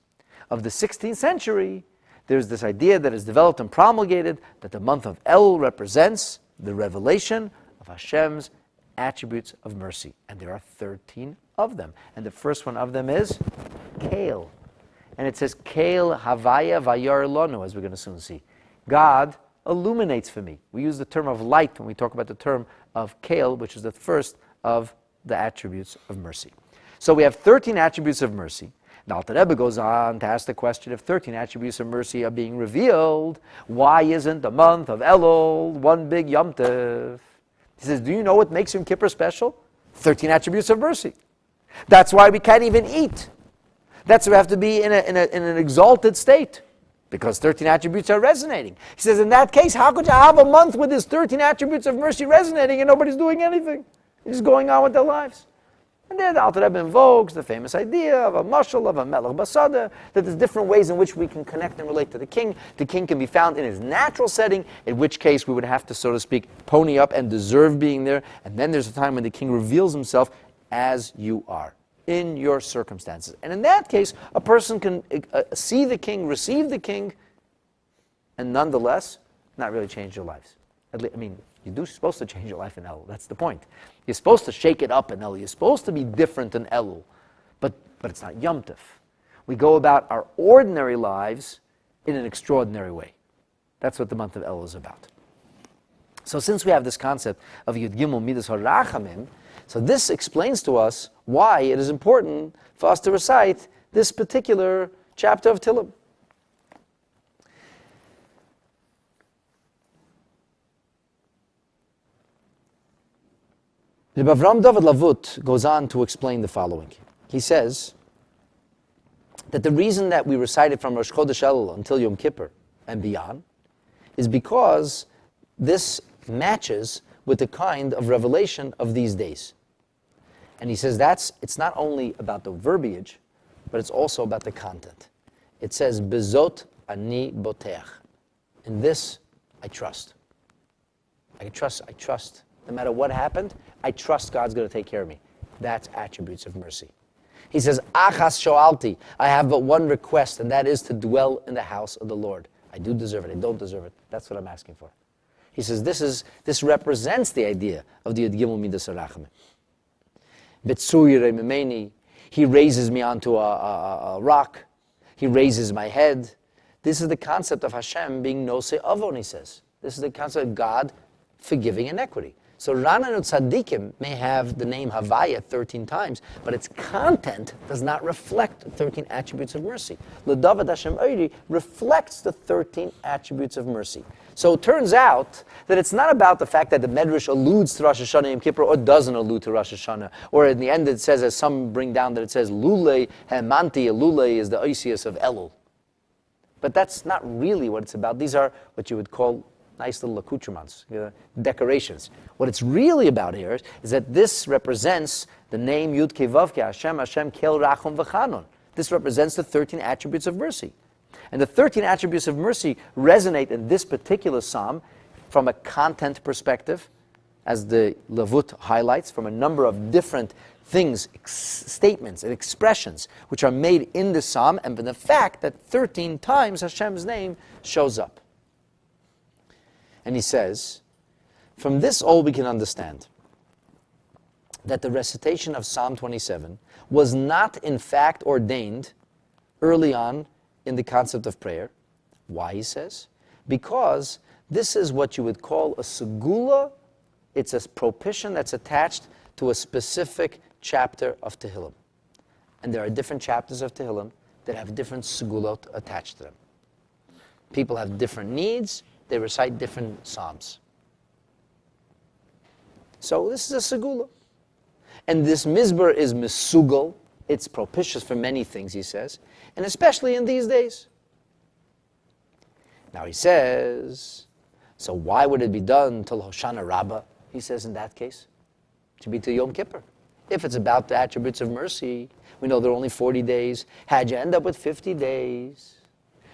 of the 16th century, there's this idea that is developed and promulgated that the month of Elul represents the revelation of Hashem's attributes of mercy. And there are 13 of them. And the first one of them is Kale. And it says, Kale Havaya Vayar Lonu, as we're going to soon see. God illuminates for me. We use the term of light when we talk about the term of Kale, which is the first of the attributes of mercy. So we have 13 attributes of mercy. Now, Alter Rebbe goes on to ask the question, if 13 attributes of mercy are being revealed, why isn't the month of Elul one big Yom Tov? He says, do you know what makes Yom Kippur special? 13 attributes of mercy. That's why we can't even eat. That's why we have to be in an exalted state, because 13 attributes are resonating. He says, in that case, how could you have a month with his 13 attributes of mercy resonating and nobody's doing anything? They're just going on with their lives. And there the Alter Rebbe invokes the famous idea of a mashal, of a melech basada, that there's different ways in which we can connect and relate to the king. The king can be found in his natural setting, in which case we would have to, so to speak, pony up and deserve being there. And then there's a time when the king reveals himself as you are, in your circumstances. And in that case, a person can see the king, receive the king, and nonetheless, not really change their lives. You're supposed to change your life in Elul. That's the point. You're supposed to shake it up in Elul. You're supposed to be different in Elul. But it's not Yom Tov. We go about our ordinary lives in an extraordinary way. That's what the month of Elul is about. So since we have this concept of Yud Gimel Midas HaRachamim, so this explains to us why it is important for us to recite this particular chapter of Tehillim. The Avram David Lavut goes on to explain the following. He says that the reason that we recite it from Rosh Chodesh Elul until Yom Kippur and beyond is because this matches with the kind of revelation of these days. And he says it's not only about the verbiage, but it's also about the content. It says, Bezot ani boteach. In this, I trust. I trust. No matter what happened, I trust God's going to take care of me. That's attributes of mercy. He says, Achas shoalti. I have but one request, and that is to dwell in the house of the Lord. I do deserve it. I don't deserve it. That's what I'm asking for. He says, this represents the idea of the Yud Gimel Midas HaRachamim. Betsuyirei Mimeni. He raises me onto a rock. He raises my head. This is the concept of Hashem being Nosei Avon, he says. This is the concept of God forgiving inequity. So Rananut Tzadikim may have the name Havaya 13 times, but its content does not reflect the 13 attributes of mercy. L'David Hashem Oiri reflects the 13 attributes of mercy. So it turns out that it's not about the fact that the Medrash alludes to Rosh Hashanah Yom Kippur or doesn't allude to Rosh Hashanah, or in the end it says, as some bring down, that it says Lulei Hemanti, Lulei is the Oisius of Elul. But that's not really what it's about. These are what you would call nice little accoutrements, decorations. What it's really about here is that this represents the name Yud Kei Vav Kei Hashem Kel Rachum V'Chanon. This represents the 13 attributes of mercy. And the 13 attributes of mercy resonate in this particular psalm from a content perspective, as the Lavut highlights, from a number of different things, statements and expressions which are made in the psalm, and from the fact that 13 times Hashem's name shows up. And he says, from this all we can understand that the recitation of Psalm 27 was not in fact ordained early on in the concept of prayer. Why, he says? Because this is what you would call a segula. It's a propitiation that's attached to a specific chapter of Tehillim. And there are different chapters of Tehillim that have different segulot attached to them. People have different needs. They recite different psalms. So this is a segula. And this mizbar is mesugal. It's propitious for many things, he says, and especially in these days. Now he says, so why would it be done till Hoshana Rabbah? He says in that case, to be till Yom Kippur. If it's about the attributes of mercy, we know there are only 40 days. How'd you end up with 50 days?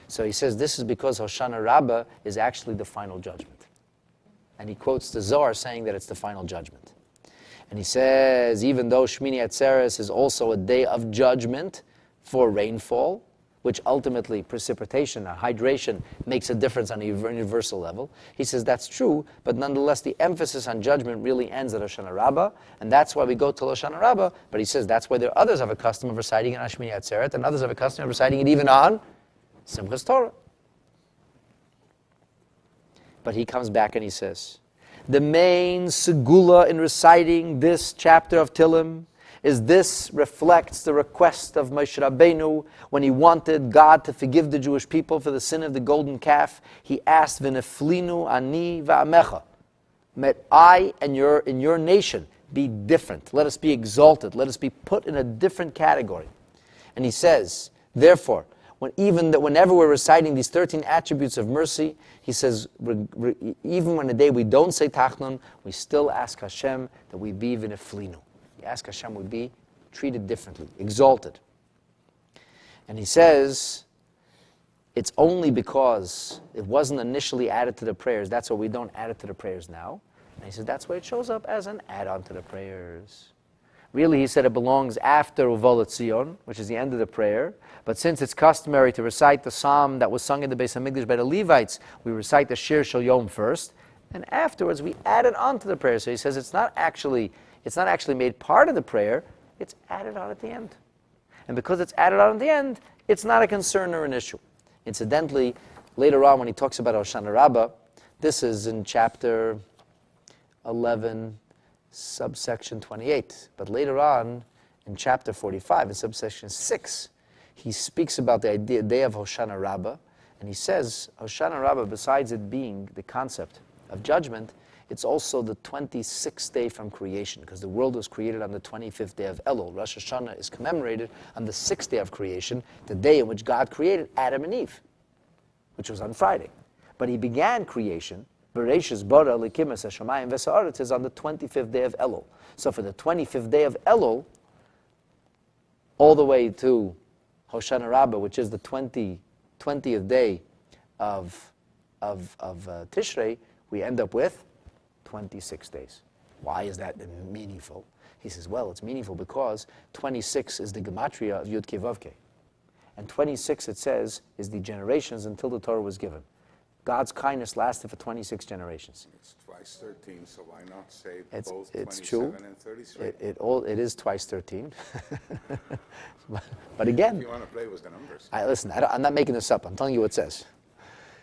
So he says this is because Hoshana Rabbah is actually the final judgment. And he quotes the Zohar saying that it's the final judgment. And he says, even though Shmini Atzeres is also a day of judgment for rainfall, which ultimately precipitation, hydration, makes a difference on a universal level, he says that's true, but nonetheless the emphasis on judgment really ends at Hoshana Rabbah, and that's why we go to Hoshana Rabbah, but he says that's why there are others have a custom of reciting it on Shmini Atzeret, and others have a custom of reciting it even on Simchas Torah. But he comes back and he says, the main segula in reciting this chapter of Tehillim is this reflects the request of Moshe Rabbeinu when he wanted God to forgive the Jewish people for the sin of the golden calf. He asked, "V'neflinu ani va'amecha." May I and in your nation be different. Let us be exalted. Let us be put in a different category. And he says, therefore, whenever we're reciting these 13 attributes of mercy, he says, even when the day we don't say Tachnun, we still ask Hashem that we be v'neflinu. We ask Hashem we be treated differently, exalted. And he says, it's only because it wasn't initially added to the prayers, that's why we don't add it to the prayers now. And he says, that's why it shows up as an add-on to the prayers. Really, he said it belongs after Uvolet Zion, which is the end of the prayer. But since it's customary to recite the psalm that was sung in the Beis HaMikdash by the Levites, we recite the Shir Shel Yom first, and afterwards we add it on to the prayer. So he says it's not actually made part of the prayer, it's added on at the end. And because it's added on at the end, it's not a concern or an issue. Incidentally, later on when he talks about Hoshana Rabbah, this is in chapter 11, subsection 28. But later on, in chapter 45, in subsection 6, he speaks about the day of Hoshana Rabbah, and he says, Hoshana Rabbah, besides it being the concept of judgment, it's also the 26th day from creation, because the world was created on the 25th day of Elul. Rosh Hashanah is commemorated on the 6th day of creation, the day in which God created Adam and Eve, which was on Friday. But he began creation, Bereshis bara likimas hashamayim v'sa'aretz, is on the 25th day of Elul. So for the 25th day of Elul, all the way to Hoshana Rabbah, which is the 20th day of Tishrei, we end up with 26 days. Why is that meaningful? He says, well, it's meaningful because 26 is the gematria of Yud Kei Vav Kei. And 26, it says, is the generations until the Torah was given. God's kindness lasted for 26 generations. It's twice 13, so why not say It's both true. 27 and 33? It is twice 13. But again, If you want to play with the numbers. listen, I'm not making this up. I'm telling you what it says.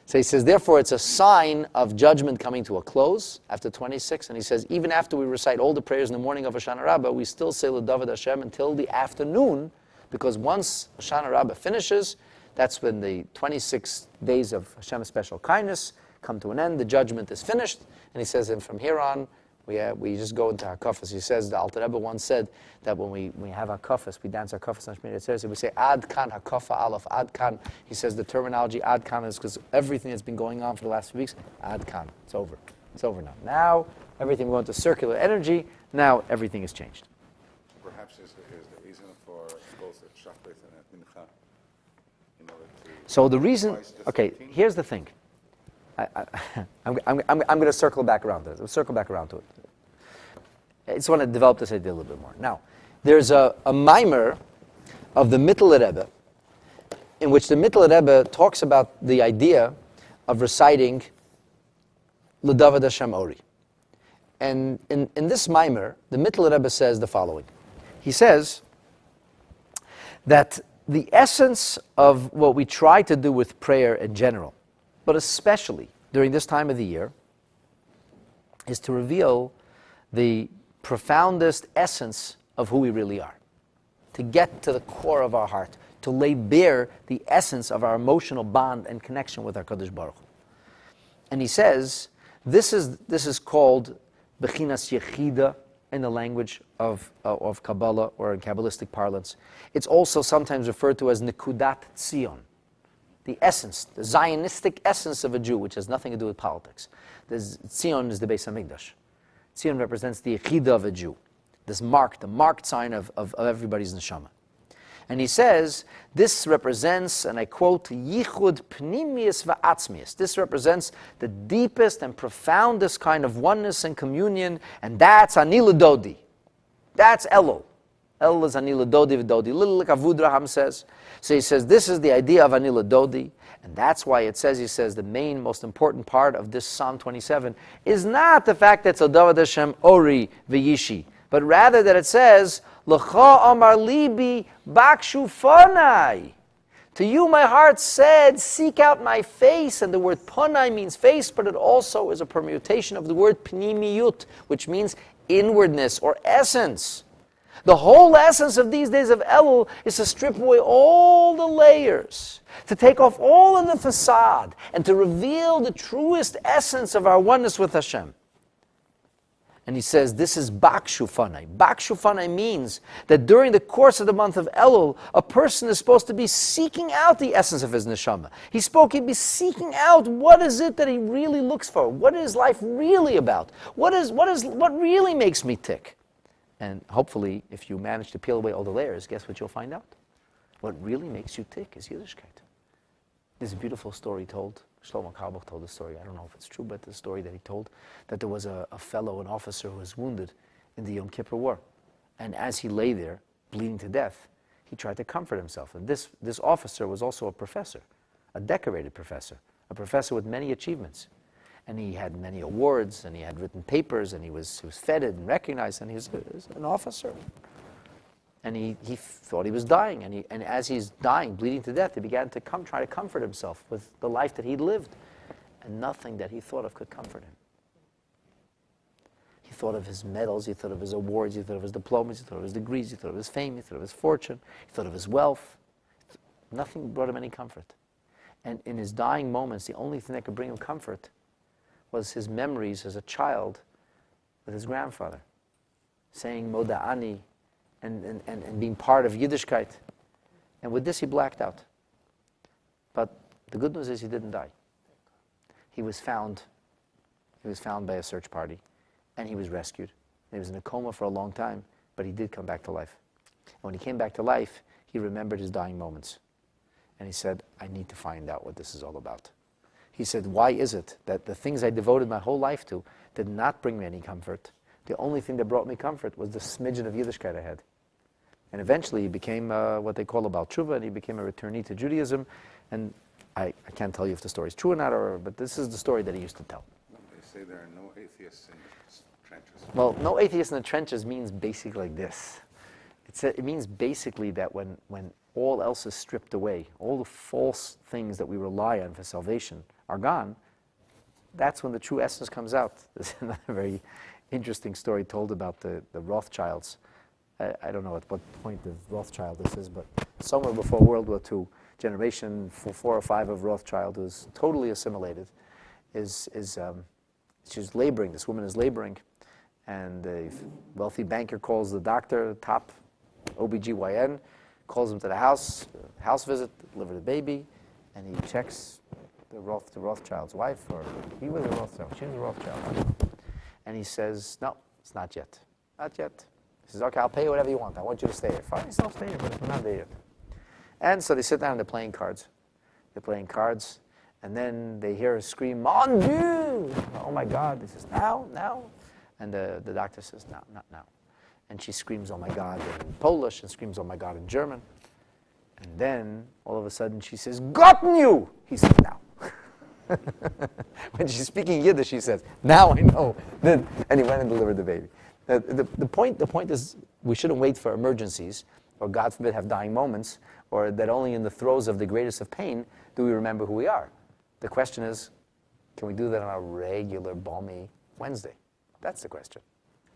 So he says, therefore, it's a sign of judgment coming to a close after 26. And he says, even after we recite all the prayers in the morning of Hoshana Rabbah, we still say L'David Hashem until the afternoon, because once Hoshana Rabbah finishes, that's when the 26 days of Hashem's special kindness come to an end. The judgment is finished. And he says, and from here on, we just go into Hakafas. He says, the Alter Rebbe once said that when we have Hakafas, we dance Hakafas on Shmini Atzeres, we say Ad Kan Hakafa Aleph, Ad Kan. He says the terminology Ad Kan is because everything that's been going on for the last few weeks, Ad Kan. It's over. It's over now. Now, everything we're going to circular energy. Now, everything is changed. Perhaps is the reason for both at Shachrit and at Mincha, in order to... So the reason, twice the okay, 13? here's the thing. I'm going to circle back around to it. I'll circle back around to it. I just want to develop this idea a little bit more. Now, there's a mimer of the Mittel Rebbe, in which the Mittel Rebbe talks about the idea of reciting L'David Hashem Ori. And in this mimer, the Mittel Rebbe says the following. He says that the essence of what we try to do with prayer in general, but especially during this time of the year, is to reveal the profoundest essence of who we really are. To get to the core of our heart, to lay bare the essence of our emotional bond and connection with our Kadosh Baruch Hu. And he says, this is called Bechinas Yechida in the language of Kabbalah or in Kabbalistic parlance. It's also sometimes referred to as Nekudat Tzion, the essence, the Zionistic essence of a Jew, which has nothing to do with politics. Tzion is the Beis HaMikdash. Tzion represents the Yechida of a Jew, the marked sign of everybody's neshama. And he says, this represents, and I quote, Yichud Pnimius Va'atzmius. This represents the deepest and profoundest kind of oneness and communion, and that's Ani L'Dodi. That's Elul. Elul is Ani L'Dodi V'Dodi. Little like Avud Raham says. So he says, this is the idea of Ani L'Dodi, and that's why he says, the main, most important part of this Psalm 27 is not the fact that it's L'David Hashem Ori V'Yishi, but rather that it says, L'cha amar libi bakshu fanai. To you my heart said, seek out my face. And the word panai means face, but it also is a permutation of the word pnimiyut, which means inwardness or essence. The whole essence of these days of Elul is to strip away all the layers, to take off all of the facade, and to reveal the truest essence of our oneness with Hashem. And he says, this is Bakshu Fanai. Bakshu Fanai means that during the course of the month of Elul, a person is supposed to be seeking out the essence of his neshama. He'd be seeking out what is it that he really looks for. What is life really about? What really makes me tick? And hopefully, if you manage to peel away all the layers, guess what you'll find out? What really makes you tick is Yiddishkeit. There's a beautiful story told. Shlomo Carlebach told the story. I don't know if it's true, but the story that he told, that there was a fellow, an officer who was wounded in the Yom Kippur War. And as he lay there, bleeding to death, he tried to comfort himself. And this officer was also a professor, a decorated professor, a professor with many achievements. And he had many awards, and he had written papers, and he was feted and recognized, and he was an officer. And he thought he was dying, and as he's dying, bleeding to death, he began to try to comfort himself with the life that he'd lived, and nothing that he thought of could comfort him. He thought of his medals, he thought of his awards, he thought of his diplomas, he thought of his degrees, he thought of his fame, he thought of his fortune, he thought of his wealth. Nothing brought him any comfort. And in his dying moments, the only thing that could bring him comfort was his memories as a child with his grandfather, saying Moda'ani, and being part of Yiddishkeit. And with this, he blacked out. But the good news is he didn't die. He was found by a search party, and he was rescued. He was in a coma for a long time, but he did come back to life. And when he came back to life, he remembered his dying moments. And he said, I need to find out what this is all about. He said, why is it that the things I devoted my whole life to did not bring me any comfort? The only thing that brought me comfort was the smidgen of Yiddishkeit I had. And eventually he became what they call a Baal Tshuva, and he became a returnee to Judaism. And I can't tell you if the story is true or not, but this is the story that he used to tell. They say there are no atheists in the trenches. Well, no atheists in the trenches means basically like this. It means basically that when all else is stripped away, all the false things that we rely on for salvation are gone, that's when the true essence comes out. There's another very interesting story told about the Rothschilds. I don't know at what point of Rothschild this is, but somewhere before World War II, generation 4 or 5 of Rothschild who's totally assimilated, she's laboring. This woman is laboring, and a wealthy banker calls the doctor, top OBGYN, calls him to the house visit, deliver the baby, and he checks the Rothschild's wife, or he was a Rothschild, she was a Rothschild. And he says, no, it's not yet. Not yet. He says, okay, I'll pay you whatever you want. I want you to stay here. Fine, I'll stay here, but we're not there yet. And so they sit down and they're playing cards. They're playing cards, and then they hear a scream, Mon Dieu! Oh my God. He says, now. And the doctor says, no, not now. And she screams, oh my God, in Polish, and screams, oh my God, in German. And then, all of a sudden, she says, gotten you! He says, now. When she's speaking Yiddish, she says, now I know. And he went and delivered the baby. The point is, we shouldn't wait for emergencies, or God forbid have dying moments, or that only in the throes of the greatest of pain do we remember who we are. The question is, can we do that on a regular, balmy Wednesday? That's the question.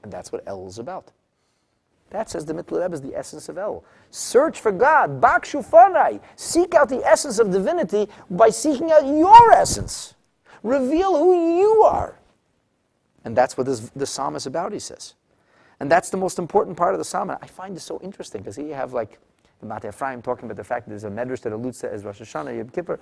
And that's what Elul is about. That, says the Mittler Rebbe, is the essence of Elul. Search for God. Bakshu fanai. Seek out the essence of divinity by seeking out your essence. Reveal who you are. And that's what this psalm is about, he says. And that's the most important part of the psalm. And I find this so interesting, because here you have like the Matei Ephraim talking about the fact that there's a Midrash that alludes to as Rosh Hashanah, Yom Kippur.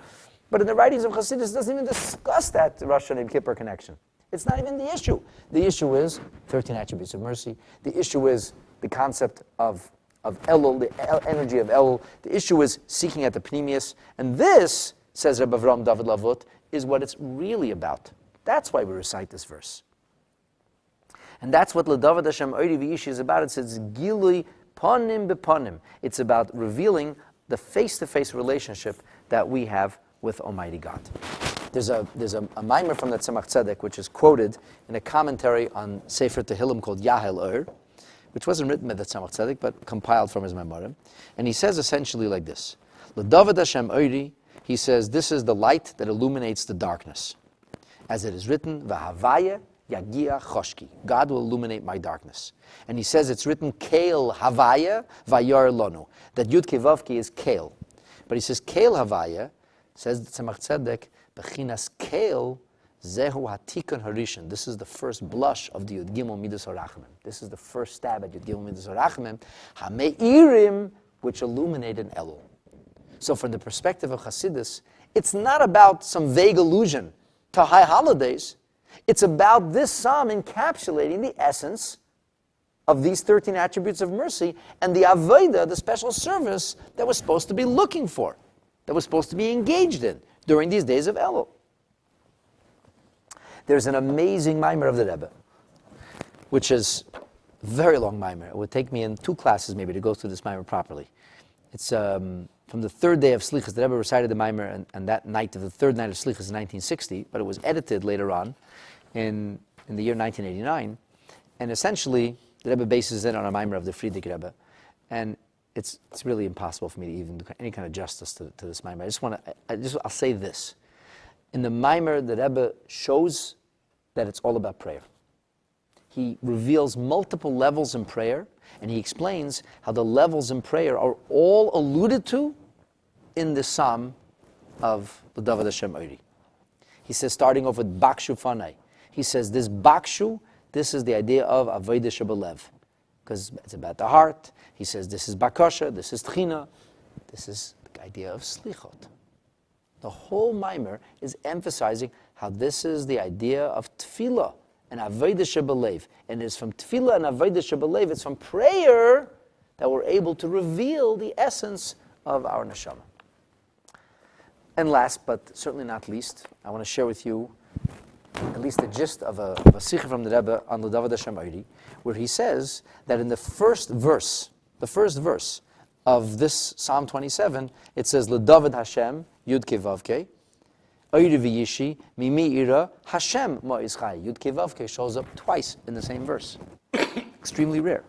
But in the writings of Chassidus, it doesn't even discuss that Rosh Hashanah, Yom Kippur connection. It's not even the issue. The issue is 13 attributes of mercy. The issue is the concept of Elul, the energy of Elul. The issue is seeking at the Pneumius. And this, says Rabbi Avram David Lavut, is what it's really about. That's why we recite this verse. And that's what L'David Hashem Oiri V'ishi is about. It says, Gilui Ponim Beponim. It's about revealing the face-to-face relationship that we have with Almighty God. There's a mimer from the Tzemach Tzedek, which is quoted in a commentary on Sefer Tehillim called Yahel Ur, which wasn't written by the Tzemach Tzedek, but compiled from his memorim. And he says essentially like this. L'David Hashem Oiri, he says, this is the light that illuminates the darkness. As it is written, V'havaya Yagia Choshki. God will illuminate my darkness. And he says it's written, Keil Havaya Vayar Lonu. That Yud Kevavki is Keil. But he says, Keil Havaya, says the Tzemach Tzedek, Bechinas Keil Zehu Hatikon Harishan. This is the first blush of the Yud Gimel Midas HaRachamim. This is the first stab at Yud Gimel Midas HaRachamim. HaMeirim, which illuminated Elul. So from the perspective of Chassidus, it's not about some vague allusion to high holidays. It's about this psalm encapsulating the essence of these 13 attributes of mercy and the avodah, the special service that we're supposed to be looking for, that we're supposed to be engaged in during these days of Elul. There's an amazing mimer of the Rebbe, which is a very long mimer. It would take me in 2 classes maybe to go through this mimer properly. It's from the 3rd day of Slichas. The Rebbe recited the mimer and that night of the 3rd night of Slichas in 1960, but it was edited later on in the year 1989. And essentially, the Rebbe bases it on a mimer of the Friedrich Rebbe. And it's really impossible for me to even do any kind of justice to this mimer. I'll say this. In the mimer, the Rebbe shows that it's all about prayer. He reveals multiple levels in prayer, and he explains how the levels in prayer are all alluded to in the Psalm of the David Hashem Oiri. He says, starting off with Bakshu Fanai, he says, this Bakshu, this is the idea of Avodah Shebelev, because it's about the heart. He says, this is Bakasha, this is Tchina, this is the idea of Slichot. The whole mimer is emphasizing how this is the idea of Tefillah and Avodah Shebelev. And it's from Tefillah and Avodah Shebelev, it's from prayer that we're able to reveal the essence of our neshama. And last, but certainly not least, I want to share with you at least the gist of a sikha from the Rebbe on the David Hashem Oiri, where he says that in the first verse of this Psalm 27, it says, LeDavid Hashem, Yud Kevavke, Oiri V'yishi, Mimi Ira, Hashem Mo'izchai. Yud Kevavke shows up twice in the same verse. Extremely rare.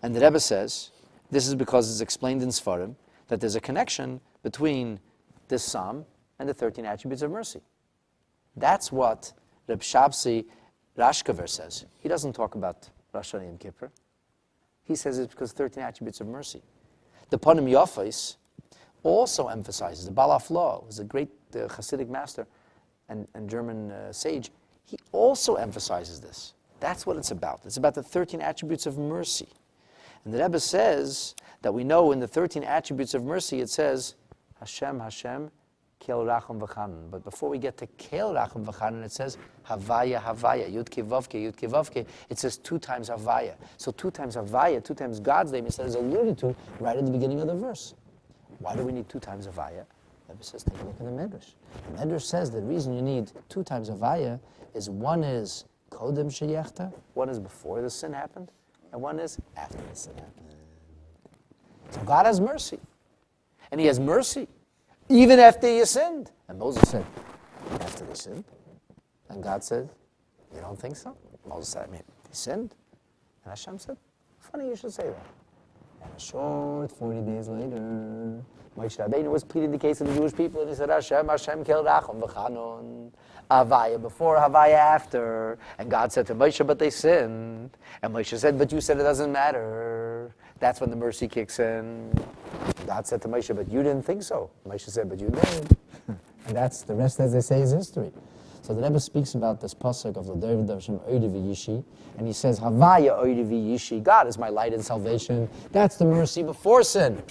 And the Rebbe says, this is because it's explained in Sfarim, that there's a connection between this Psalm and the 13 attributes of mercy. That's what Reb Shabsi Rashkaver says. He doesn't talk about Rosh Hashanah and Kippur. He says it's because 13 attributes of mercy. The Panim Yafais also emphasizes, the Baal HaFlo was a great Hasidic master and German sage. He also emphasizes this. That's what it's about. It's about the 13 attributes of mercy. And the Rebbe says that we know in the 13 attributes of mercy, it says, Hashem, Hashem, Kel Racham V'chanan. But before we get to Kel Racham V'chanan, it says Havaya, Havaya, Yud Kevavke, Yud Kevavke. It says 2 times Havaya. So 2 times Havaya, 2 times God's name, it says alluded to right at the beginning of the verse. Why do we need 2 times Havaya? The Rebbe says, take a look at the Midrash. The Midrash says the reason you need 2 times Havaya is one is Kodem Sheyechta, one is before the sin happened, and one is after the sin happened. So God has mercy. And He has mercy even after you sinned. And Moses said, after they sinned? And God said, you don't think so? Moses said, they sinned. And Hashem said, funny you should say that. And a short 40 days later, Moshe Rabbeinu was pleading the case of the Jewish people, and he said, Hashem, Hashem, Kel Racham V'chanon. Havaya before, Havaya after. And God said to Moshe, but they sinned. And Moshe said, but you said it doesn't matter. That's when the mercy kicks in. God said to Moshe, but you didn't think so. Moshe said, but you did. And that's the rest, as they say, is history. So the Rebbe speaks about this pasuk of the David Hashem Oiri V'yishi, and he says, Havaya Oiri V'yishi, God is my light and salvation. That's the mercy before sin.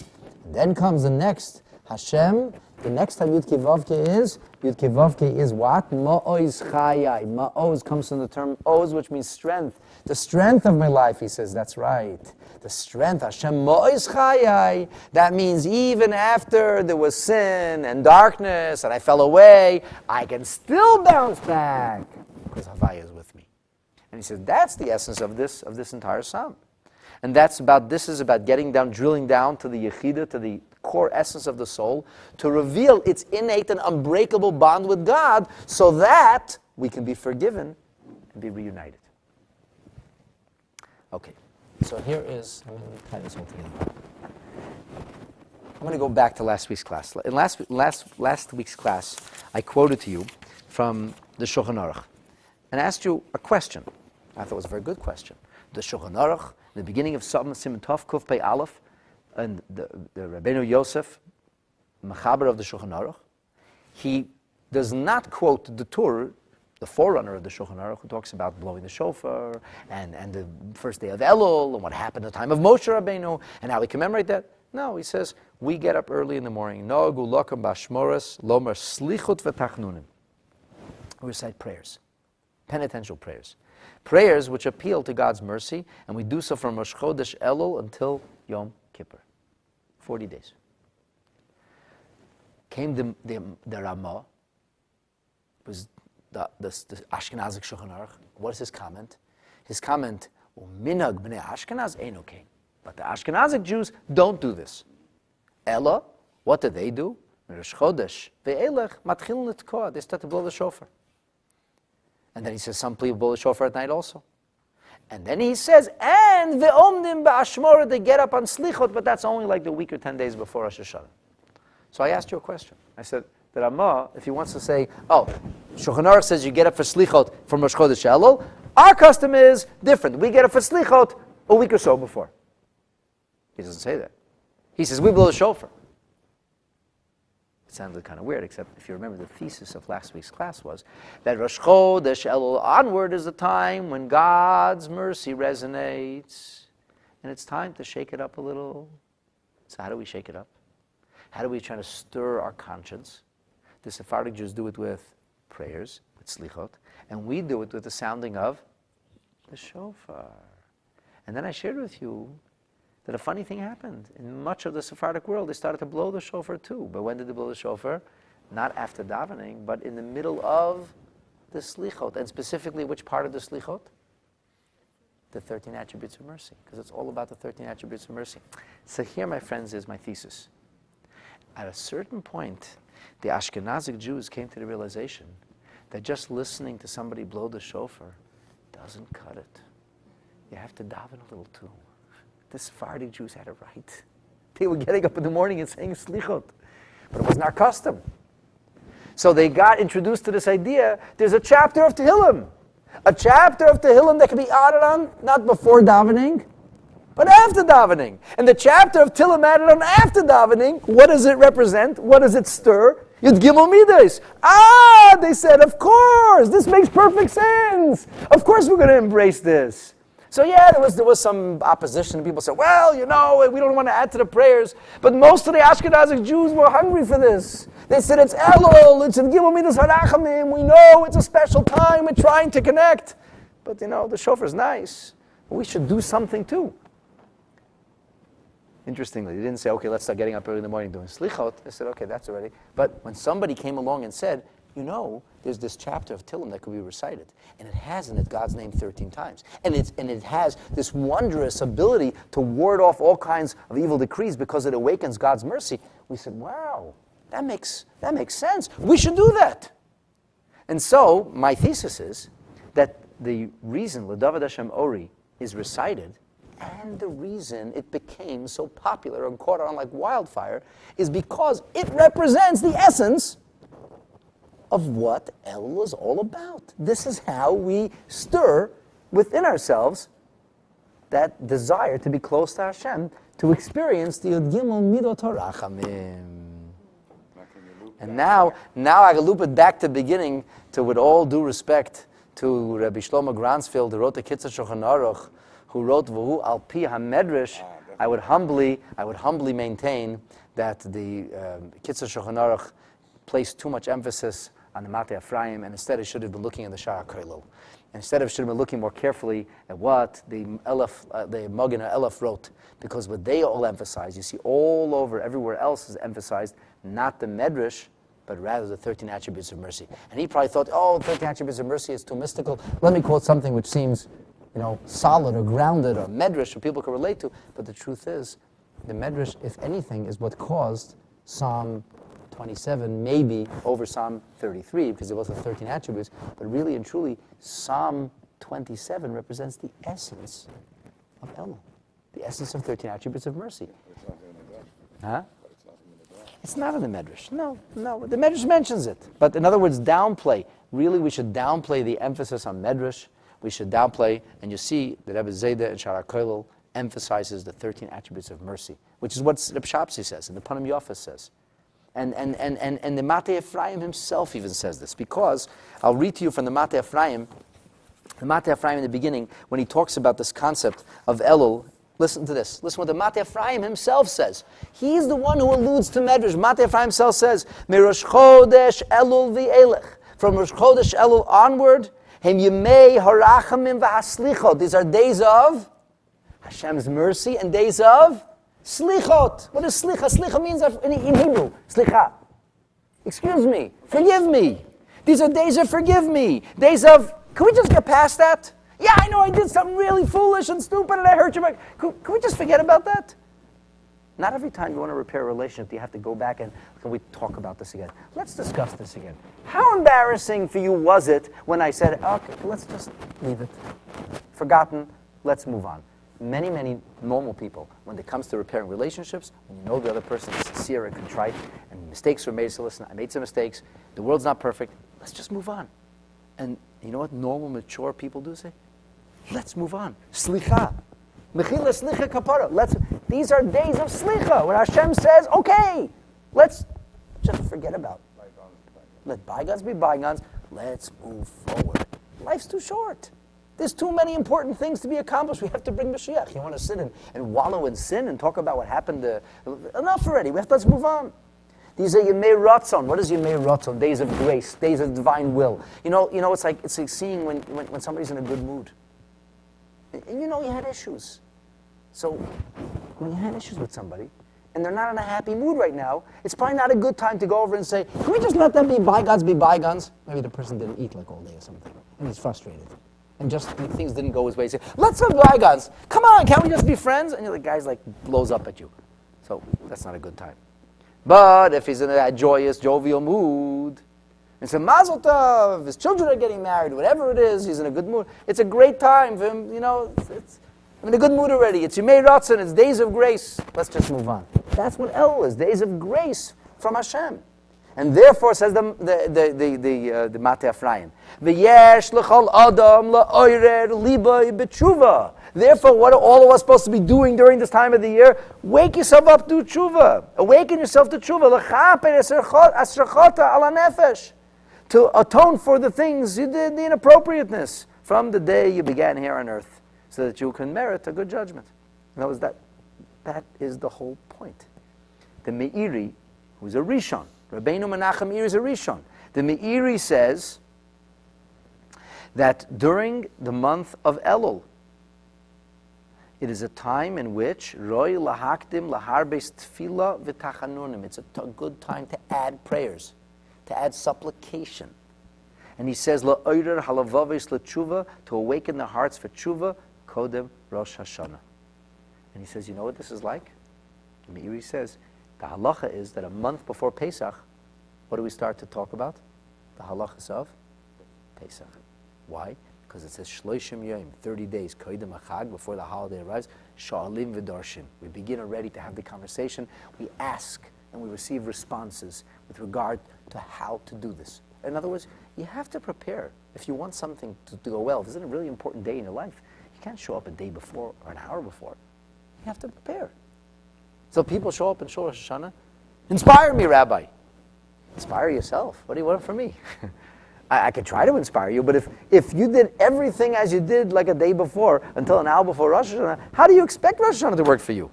And then comes the next, Hashem. The next time Yud Kevavke is what? Ma'oz chayai. Ma'oz comes from the term oz, which means strength. The strength of my life, he says, that's right. The strength, Hashem Ma'oz chayai. That means even after there was sin and darkness and I fell away, I can still bounce back because Havaya is with me. And he says, that's the essence of this entire psalm. And this is about getting down, drilling down to the Yechidah, to the core essence of the soul, to reveal its innate and unbreakable bond with God so that we can be forgiven and be reunited. Okay, so here is, I'm going to tie this all together. I'm going to go back to last week's class. In last week's class, I quoted to you from the Shulchan Aruch and asked you a question. I thought it was a very good question. The Shulchan Aruch, the beginning of Siman Tov Kuf Pei Aleph, and the Rabbeinu Yosef, Mechaber of the Shulchan Aruch, he does not quote the Torah, the forerunner of the Shulchan Aruch, who talks about blowing the shofar and the first day of Elul and what happened at the time of Moshe Rabbeinu and how we commemorate that. No, he says, we get up early in the morning. Noagu lokam bashmoras lomer slichut v'tachnunim. We recite prayers, penitential prayers. Prayers which appeal to God's mercy, and we do so from Rosh Chodesh Elul until Yom Kippur. 40 days. Came the Ramah, was the Ashkenazic Shulchan Aruch. What is his comment? His comment, Minhag b'nei Ashkenaz ain't okay. But the Ashkenazic Jews don't do this. Ella, what do they do? Rosh Chodesh ve'elech matchilin letkoa. They start to blow the shofar. And then he says some people blow the shofar at night also. And then he says, and ve'omdim ba'ashmora, they get up on slichot, but that's only like the week or 10 days before Rosh Hashanah. So I asked you a question. I said, the Ramah, if he wants to say, oh, Shulchan Aruch says you get up for slichot from Rosh Chodesh Elul, our custom is different. We get up for slichot a week or so before. He doesn't say that. He says, we blow the shofar. It sounded kind of weird, except if you remember the thesis of last week's class was that Rosh Chodesh Elul onward is the time when God's mercy resonates. And it's time to shake it up a little. So how do we shake it up? How do we try to stir our conscience? The Sephardic Jews do it with prayers, with slichot, and we do it with the sounding of the shofar. And then I shared with you that a funny thing happened. In much of the Sephardic world, they started to blow the shofar too. But when did they blow the shofar? Not after davening, but in the middle of the slichot. And specifically, which part of the slichot? The 13 attributes of mercy. Because it's all about the 13 attributes of mercy. So here, my friends, is my thesis. At a certain point, the Ashkenazic Jews came to the realization that just listening to somebody blow the shofar doesn't cut it. You have to daven a little too. The Sephardic Jews had it right. They were getting up in the morning and saying slichot. But it wasn't our custom. So they got introduced to this idea, there's a chapter of Tehillim. A chapter of Tehillim that can be added on, not before davening, but after davening. And the chapter of Tehillim added on after davening, what does it represent? What does it stir? Yud Gimel Midas. They said, of course, this makes perfect sense. Of course we're going to embrace this. So yeah, there was some opposition. People said, well, we don't want to add to the prayers. But most of the Ashkenazic Jews were hungry for this. They said, it's Elul, it's in Gimel Midas Harachamim. We know it's a special time. We're trying to connect. But the shofar's nice. We should do something too. Interestingly, they didn't say, okay, let's start getting up early in the morning doing slichot. They said, okay, that's already. But when somebody came along and said, there's this chapter of Tehillim that could be recited, and it has in it God's name 13 times, and it has this wondrous ability to ward off all kinds of evil decrees because it awakens God's mercy. We said, wow, that makes sense. We should do that. And so my thesis is that the reason L'David Hashem Ori is recited, and the reason it became so popular and caught on like wildfire, is because it represents the essence of what Elul is all about. This is how we stir within ourselves that desire to be close to Hashem, to experience the Yud Gimel Midot HaRachamim. And now I loop it back to the beginning, to, with all due respect, to Rabbi Shlomo Gransfield, who wrote the Kitzur Shulchan Aruch, who wrote V'hu Al Pi HaMedrash. I would humbly maintain that the Kitzur Shulchan Aruch placed too much emphasis on the Matei Ephraim, and instead it should have been looking at the Shara Koilel. Instead of should have been looking more carefully at what the Magen Elef wrote, because what they all emphasize, you see all over, everywhere else is emphasized, not the Medrash, but rather the 13 attributes of mercy. And he probably thought, 13 attributes of mercy is too mystical. Let me quote something which seems, solid or grounded or Medrash, or people can relate to. But the truth is, the Medrash, if anything, is what caused Psalm 27, maybe over Psalm 33, because it was the 13 attributes, but really and truly, Psalm 27 represents the essence of Elul, the essence of 13 attributes of mercy. It's not in the Midrash. Huh? But it's not in the Midrash. It's not in the Midrash. No. The Midrash mentions it. But in other words, downplay. Really, we should downplay the emphasis on Midrash. We should downplay, and you see that Rebbe Zayda and Shara Koilel emphasizes the 13 attributes of mercy, which is what Reb Shapsi says, and the Panim Yafas says. And the Matei Ephraim himself even says this, because I'll read to you from the Matei Ephraim. The Matei Ephraim in the beginning, when he talks about this concept of Elul, listen to this. Listen what the Matei Ephraim himself says. He's the one who alludes to Medrash. Matei Ephraim himself says, "Merosh Chodesh Elul v'elech." From Rosh Chodesh Elul onward, Hem yemei harachamim v'haslichot. These are days of Hashem's mercy and days of slichot. What is slicha? Slicha means in Hebrew, slicha. Excuse me, forgive me. These are days of forgive me. Days of, can we just get past that? Yeah, I know I did something really foolish and stupid and I hurt you, but can we just forget about that? Not every time you want to repair a relationship, you have to go back and, can we talk about this again? Let's discuss this again. How embarrassing for you was it when I said, okay, let's just leave it. Forgotten, let's move on. Many normal people, when it comes to repairing relationships, when you know the other person is sincere and contrite, and mistakes were made, so listen, I made some mistakes, the world's not perfect, let's just move on. And you know what normal, mature people do say? Let's move on. Slicha. Mechila slicha kapara. These are days of slicha, when Hashem says, okay, let's just forget about it. Let bygones be bygones. Let's move forward. Life's too short. There's too many important things to be accomplished. We have to bring Mashiach. You want to sit and wallow in sin and talk about what happened? Enough already. Let's move on. These are Yemei Ratzon. What is Yemei Ratzon? Days of grace, days of divine will. You know, it's like seeing when somebody's in a good mood. And you know you had issues. So when you had issues with somebody, and they're not in a happy mood right now, it's probably not a good time to go over and say, can we just let them be bygones be bygones? Maybe the person didn't eat like all day or something, and he's frustrated. And just things didn't go his way. He said, let's have bygones. Come on, can't we just be friends? And the guy's like blows up at you. So that's not a good time. But if he's in a joyous, jovial mood, and say, Mazel Tov, his children are getting married, whatever it is, he's in a good mood. It's a great time for him, I'm in a good mood already. It's Yemei Ratzon, it's days of grace. Let's just move on. That's what Elul is, days of grace from Hashem. And therefore, says the Matei Ephraim, V'yesh l'chol adam la'oirer libay b'tshuva. Therefore, what are all of us supposed to be doing during this time of the year? Wake yourself up to tshuva. Awaken yourself to tshuva. L'chaper asrachota ala nefesh. To atone for the things you did, the inappropriateness, from the day you began here on earth, so that you can merit a good judgment. That is the whole point. The Meiri, who's a Rishon, Rabbeinu Menachem Meiri is a Rishon. The Meiri says that during the month of Elul, it is a time in which Roi lahakdim laharbes tefillah v'tachanunim. It's a good time to add prayers, to add supplication. And he says, La'oirer halavavis l'tshuva, to awaken the hearts for tshuva, kodem Rosh Hashanah. And he says, you know what this is like? The Meiri says, the halacha is that a month before Pesach, what do we start to talk about? The halachas of Pesach. Why? Because it says Shloishim Yom, 30 days, Koidem Achag, before the holiday arrives, Sha'alim V'darshim. We begin already to have the conversation. We ask and we receive responses with regard to how to do this. In other words, you have to prepare. If you want something to go well, if this is a really important day in your life, you can't show up a day before or an hour before. You have to prepare. So people show up in Rosh Hashanah, inspire me, Rabbi. Inspire yourself. What do you want from me? I could try to inspire you, but if you did everything as you did like a day before, until an hour before Rosh Hashanah, how do you expect Rosh Hashanah to work for you?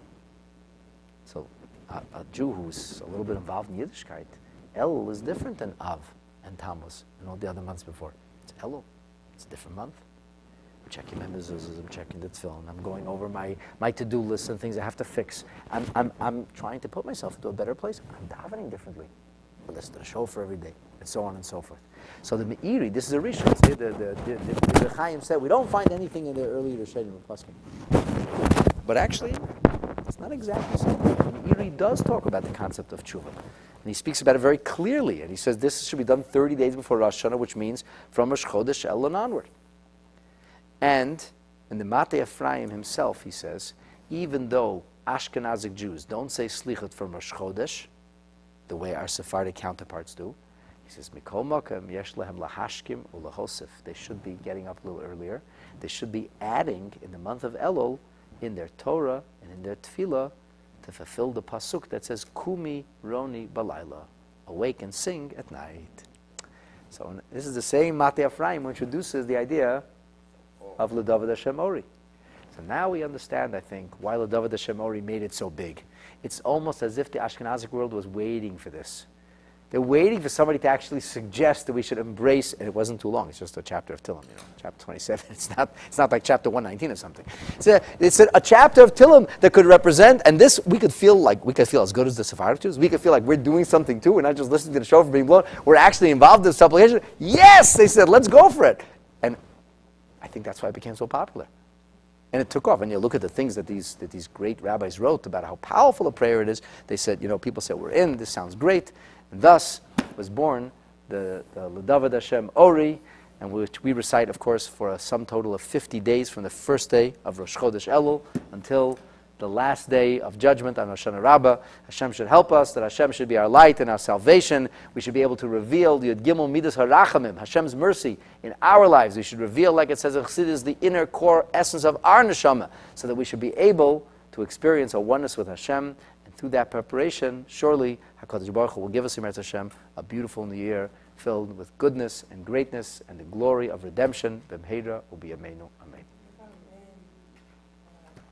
So a Jew who's a little bit involved in Yiddishkeit, Elul is different than Av and Tammuz and all the other months before. It's Elul. It's a different month. I'm checking my mezuzahs, I'm checking the tefillin, I'm going over my to-do list and things I have to fix. I'm trying to put myself into a better place. I'm davening differently. I listen to the shofar every day, and so on and so forth. So the Meiri, this is a Rishon. The Chaim said, we don't find anything in the early Rishonim or Paskim. But actually, it's not exactly so. The Meiri does talk about the concept of tshuva. And he speaks about it very clearly. And he says this should be done 30 days before Rosh Hashanah, which means from Rosh Chodesh Elul onward. And in the Matei Ephraim himself, he says, even though Ashkenazic Jews don't say Slichot from Rosh Chodesh, the way our Sephardic counterparts do, he says, Mikol Makom yesh lehem lahashkim ulahosif. They should be getting up a little earlier. They should be adding in the month of Elul, in their Torah and in their Tefillah, to fulfill the pasuk that says, Kumi Roni Balayla, awake and sing at night. So this is the same Matei Ephraim who introduces the idea of L'David Hashem Ori. So now we understand, I think, why L'David Hashem Ori made it so big. It's almost as if the Ashkenazic world was waiting for this. They're waiting for somebody to actually suggest that we should embrace, and it wasn't too long. It's just a chapter of Tehillim, chapter 27. It's not like chapter 119 or something. It's a chapter of Tehillim that could represent, and this we could feel as good as the Sephardic Jews. We could feel like we're doing something too. We're not just listening to the shofar being blown. We're actually involved in supplication. Yes, they said, let's go for it. And I think that's why it became so popular. And it took off. And you look at the things that these great rabbis wrote about how powerful a prayer it is. They said, people said, we're in, this sounds great. And thus was born the L'David Hashem Ori, and which we recite, of course, for a sum total of 50 days from the first day of Rosh Chodesh Elul until the last day of judgment on Hoshana Rabbah. Hashem should help us, that Hashem should be our light and our salvation. We should be able to reveal the Yud Gimel Midas HaRachamim, Hashem's mercy in our lives. We should reveal, like it says in Chassidus, the inner core essence of our neshama, so that we should be able to experience a oneness with Hashem. And through that preparation, surely HaKadosh Baruch Hu will give us, Eretz Hashem, a beautiful new year filled with goodness and greatness and the glory of redemption. B'mheira u'biyameinu.